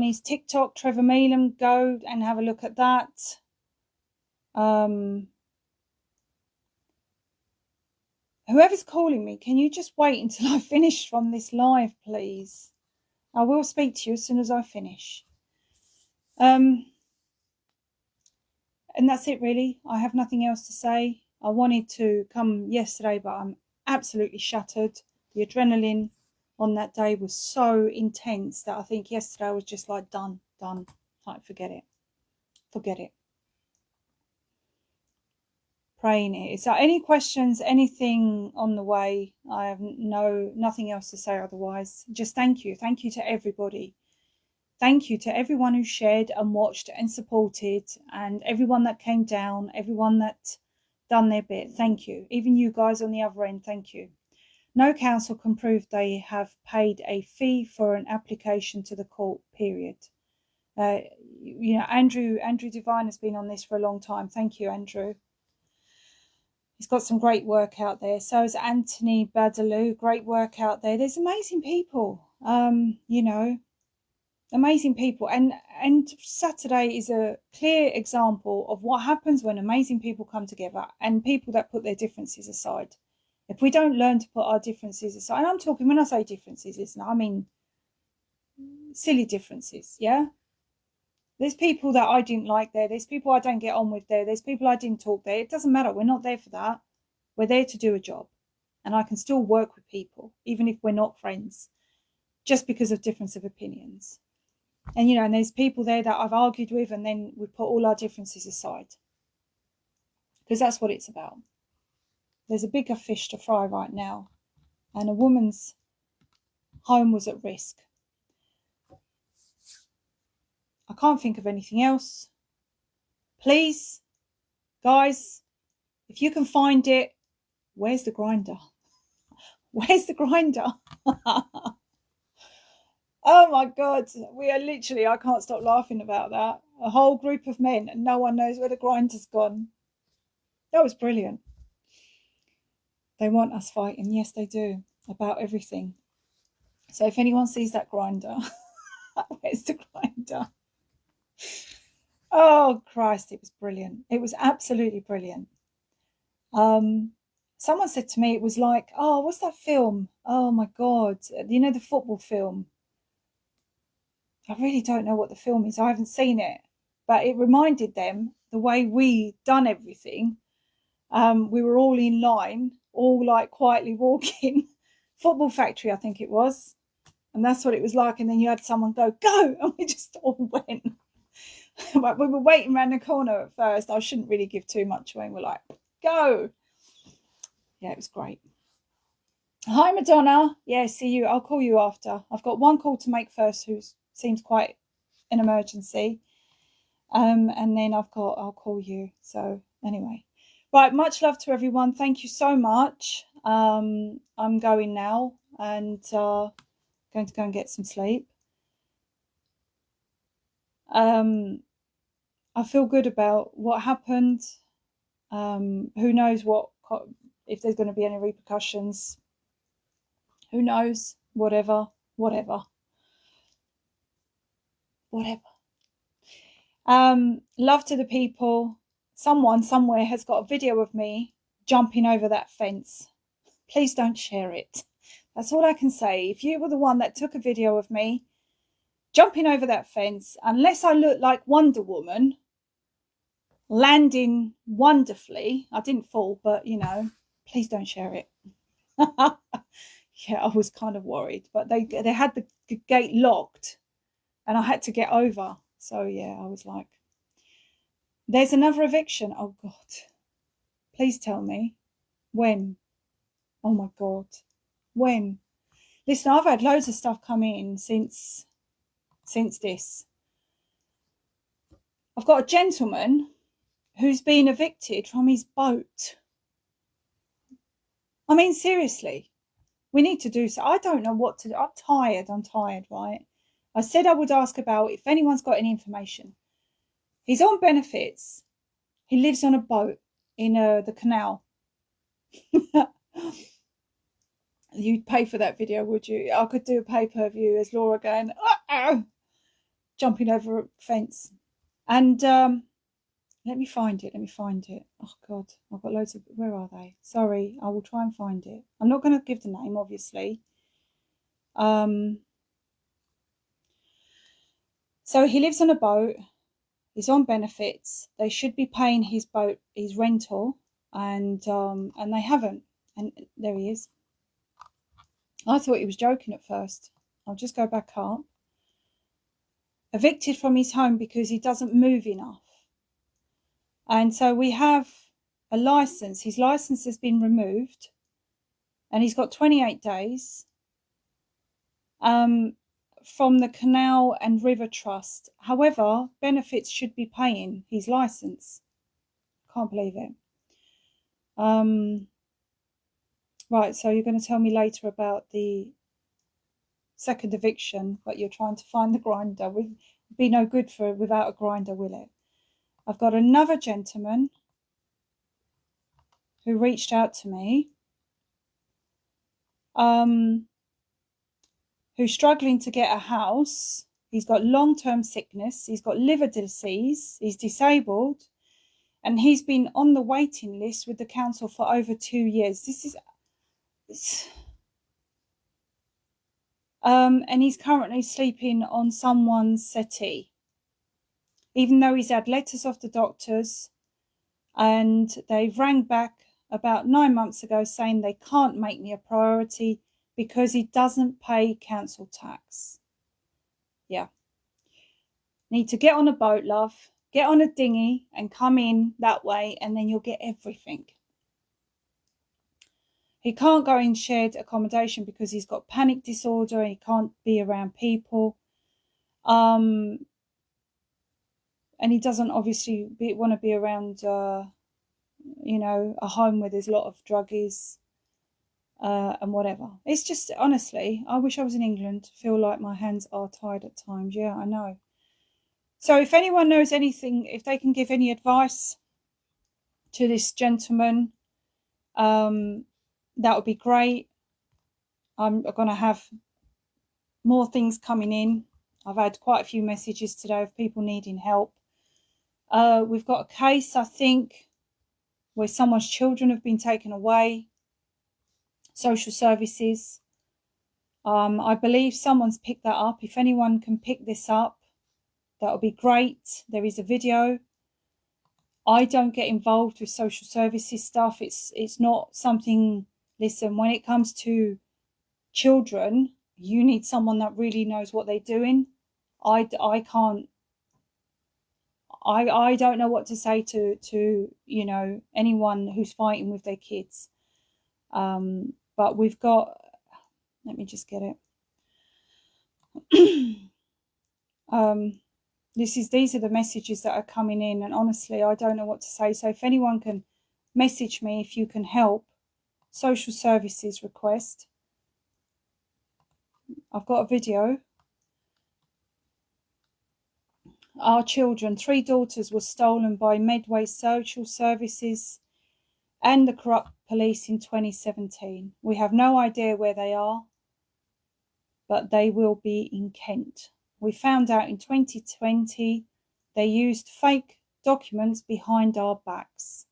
his TikTok. Trevor Meelan, go and have a look at that. Whoever's calling me, can you just wait until I finish from this live, please? I will speak to you as soon as I finish. And that's it, really. I have nothing else to say. I wanted to come yesterday, but I'm absolutely shattered. The adrenaline on that day was so intense that I think yesterday I was just like, done. Like, forget it. Praying it. So any questions, anything on the way? I have nothing else to say otherwise. Just thank you to everybody. Thank you to everyone who shared and watched and supported, and everyone that came down, everyone that done their bit. Thank you. Even you guys on the other end, thank you. No council can prove they have paid a fee for an application to the court, period. Andrew Devine has been on this for a long time. Thank you, Andrew. He's got some great work out there. So is Anthony Badaloo. Great work out there. There's amazing people, amazing people. And Saturday is a clear example of what happens when amazing people come together and people that put their differences aside. If we don't learn to put our differences aside, and I'm talking, when I say differences, I mean silly differences, yeah? There's people that I didn't like there. There's people I don't get on with there. There's people I didn't talk there. It doesn't matter. We're not there for that. We're there to do a job. And I can still work with people, even if we're not friends, just because of difference of opinions. And, and there's people there that I've argued with, and then we put all our differences aside. Because that's what it's about. There's a bigger fish to fry right now. And a woman's home was at risk. I can't think of anything else. Please, guys, if you can find it, where's the grinder? Where's the grinder? Oh my God, we are literally, I can't stop laughing about that. A whole group of men and no one knows where the grinder's gone. That was brilliant. They want us fighting. Yes, they do. About everything. So if anyone sees that grinder, where's the grinder? Oh, Christ, it was brilliant. It was absolutely brilliant. Someone said to me, it was like, oh, what's that film? Oh my God. You know, the football film. I really don't know what the film is. I haven't seen it, but it reminded them the way we done everything. We were all in line, all like quietly walking. Football Factory, I think it was. And that's what it was like. And then you had someone go, go. And we just all went. But we were waiting around the corner at first. I shouldn't really give too much away. We're like, go. Yeah, it was great. Hi, Madonna. Yeah, see you. I'll call you after. I've got one call to make first, who seems quite an emergency. And then I'll call you. So anyway, right. Much love to everyone. Thank you so much. I'm going now and going to go and get some sleep. I feel good about what happened. Who knows if there's going to be any repercussions? Who knows? Whatever. Love to the people. Someone somewhere has got a video of me jumping over that fence. Please don't share it. That's all I can say. If you were the one that took a video of me jumping over that fence, unless I look like Wonder Woman, landing wonderfully, I didn't fall, but you know, please don't share it. Yeah, I was kind of worried, but they had the gate locked and I had to get over. So yeah, I was like, there's another eviction. Oh God, please tell me when. Oh my God, when? Listen, I've had loads of stuff come in since this. I've got a gentleman who's been evicted from his boat. I mean, seriously, we need to do so. I don't know what to do. I'm tired, right? I said I would ask about if anyone's got any information. He's on benefits. He lives on a boat in the canal. You'd pay for that video, would you? I could do a pay-per-view as Laura going, uh-oh, jumping over a fence. And let me find it. Oh God, I've got loads of, where are they? Sorry, I will try and find it. I'm not going to give the name, obviously. So he lives on a boat. He's on benefits. They should be paying his boat, his rental, and they haven't. And there he is. I thought he was joking at first. I'll just go back up. Evicted from his home because he doesn't move enough. And so we have a license. His license has been removed and he's got 28 days from the Canal and River Trust. However, benefits should be paying his license. Can't believe it. Right, so you're going to tell me later about the second eviction, but you're trying to find the grinder. Would be no good without a grinder, will it? I've got another gentleman who reached out to me, who's struggling to get a house. He's got long-term sickness. He's got liver disease. He's disabled. And he's been on the waiting list with the council for over 2 years. And he's currently sleeping on someone's settee, even though he's had letters off the doctors, and they've rang back about 9 months ago saying they can't make me a priority because he doesn't pay council tax. Yeah. Need to get on a boat, love. Get on a dinghy and come in that way, and then you'll get everything. He can't go in shared accommodation because he's got panic disorder and he can't be around people. And he doesn't obviously want to be around, you know, a home where there's a lot of druggies and whatever. It's just, honestly, I wish I was in England. I feel like my hands are tied at times. Yeah, I know. So if anyone knows anything, if they can give any advice to this gentleman, that would be great. I'm going to have more things coming in. I've had quite a few messages today of people needing help. We've got a case, I think, where someone's children have been taken away. Social services. I believe someone's picked that up. If anyone can pick this up, that would be great. There is a video. I don't get involved with social services stuff. It's not something. Listen, when it comes to children, you need someone that really knows what they're doing. I can't. I don't know what to say to you know, anyone who's fighting with their kids. But we've got. Let me just get it. These are the messages that are coming in, and honestly, I don't know what to say. So if anyone can message me, if you can help, social services request. I've got a video. Our children, 3 daughters were stolen by Medway Social Services and the corrupt police in 2017. We have no idea where they are, but they will be in Kent. We found out in 2020 they used fake documents behind our backs.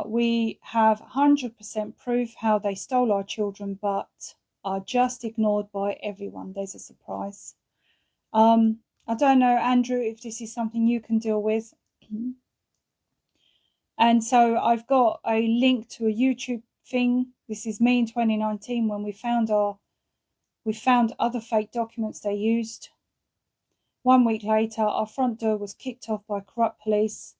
We have 100% proof how they stole our children, but are just ignored by everyone. There's a surprise. I don't know, Andrew, if this is something you can deal with. And so I've got a link to a YouTube thing. This is me in 2019 when we found other fake documents they used. 1 week later, our front door was kicked off by corrupt police,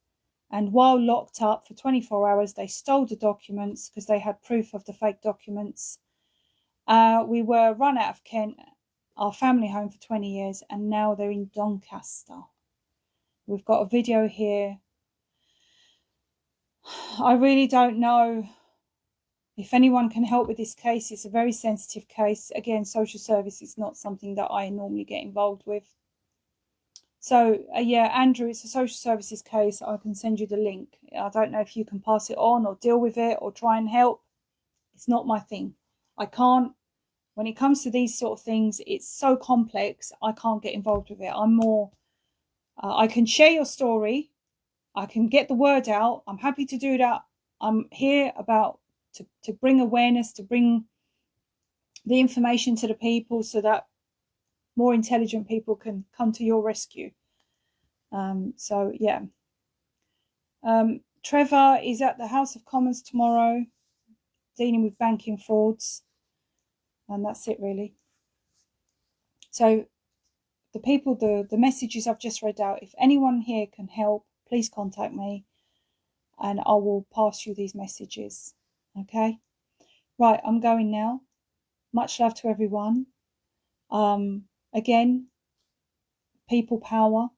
and while locked up for 24 hours, they stole the documents because they had proof of the fake documents. We were run out of Kent, our family home, for 20 years, and now they're in Doncaster. We've got a video here. I really don't know if anyone can help with this case. It's a very sensitive case. Again, social service is not something that I normally get involved with. So, yeah, Andrew, it's a social services case. I can send you the link. I don't know if you can pass it on or deal with it or try and help. It's not my thing. I can't. When it comes to these sort of things, it's so complex, I can't get involved with it. I'm more, I can share your story. I can get the word out. I'm happy to do that. I'm here to bring awareness, to bring the information to the people so that more intelligent people can come to your rescue. So, yeah. Trevor is at the House of Commons tomorrow, dealing with banking frauds. And that's it, really. So, the messages I've just read out, if anyone here can help, please contact me and I will pass you these messages. Okay? Right, I'm going now. Much love to everyone. Again, people power.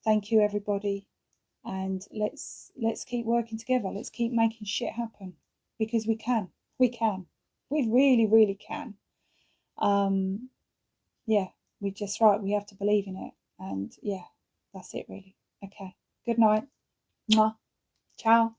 Thank you, everybody. And let's keep working together. Let's keep making shit happen, because we can. We can. We really, really can. Yeah, we have to believe in it. And yeah, that's it, really. Okay. Good night. Mwah. Ciao.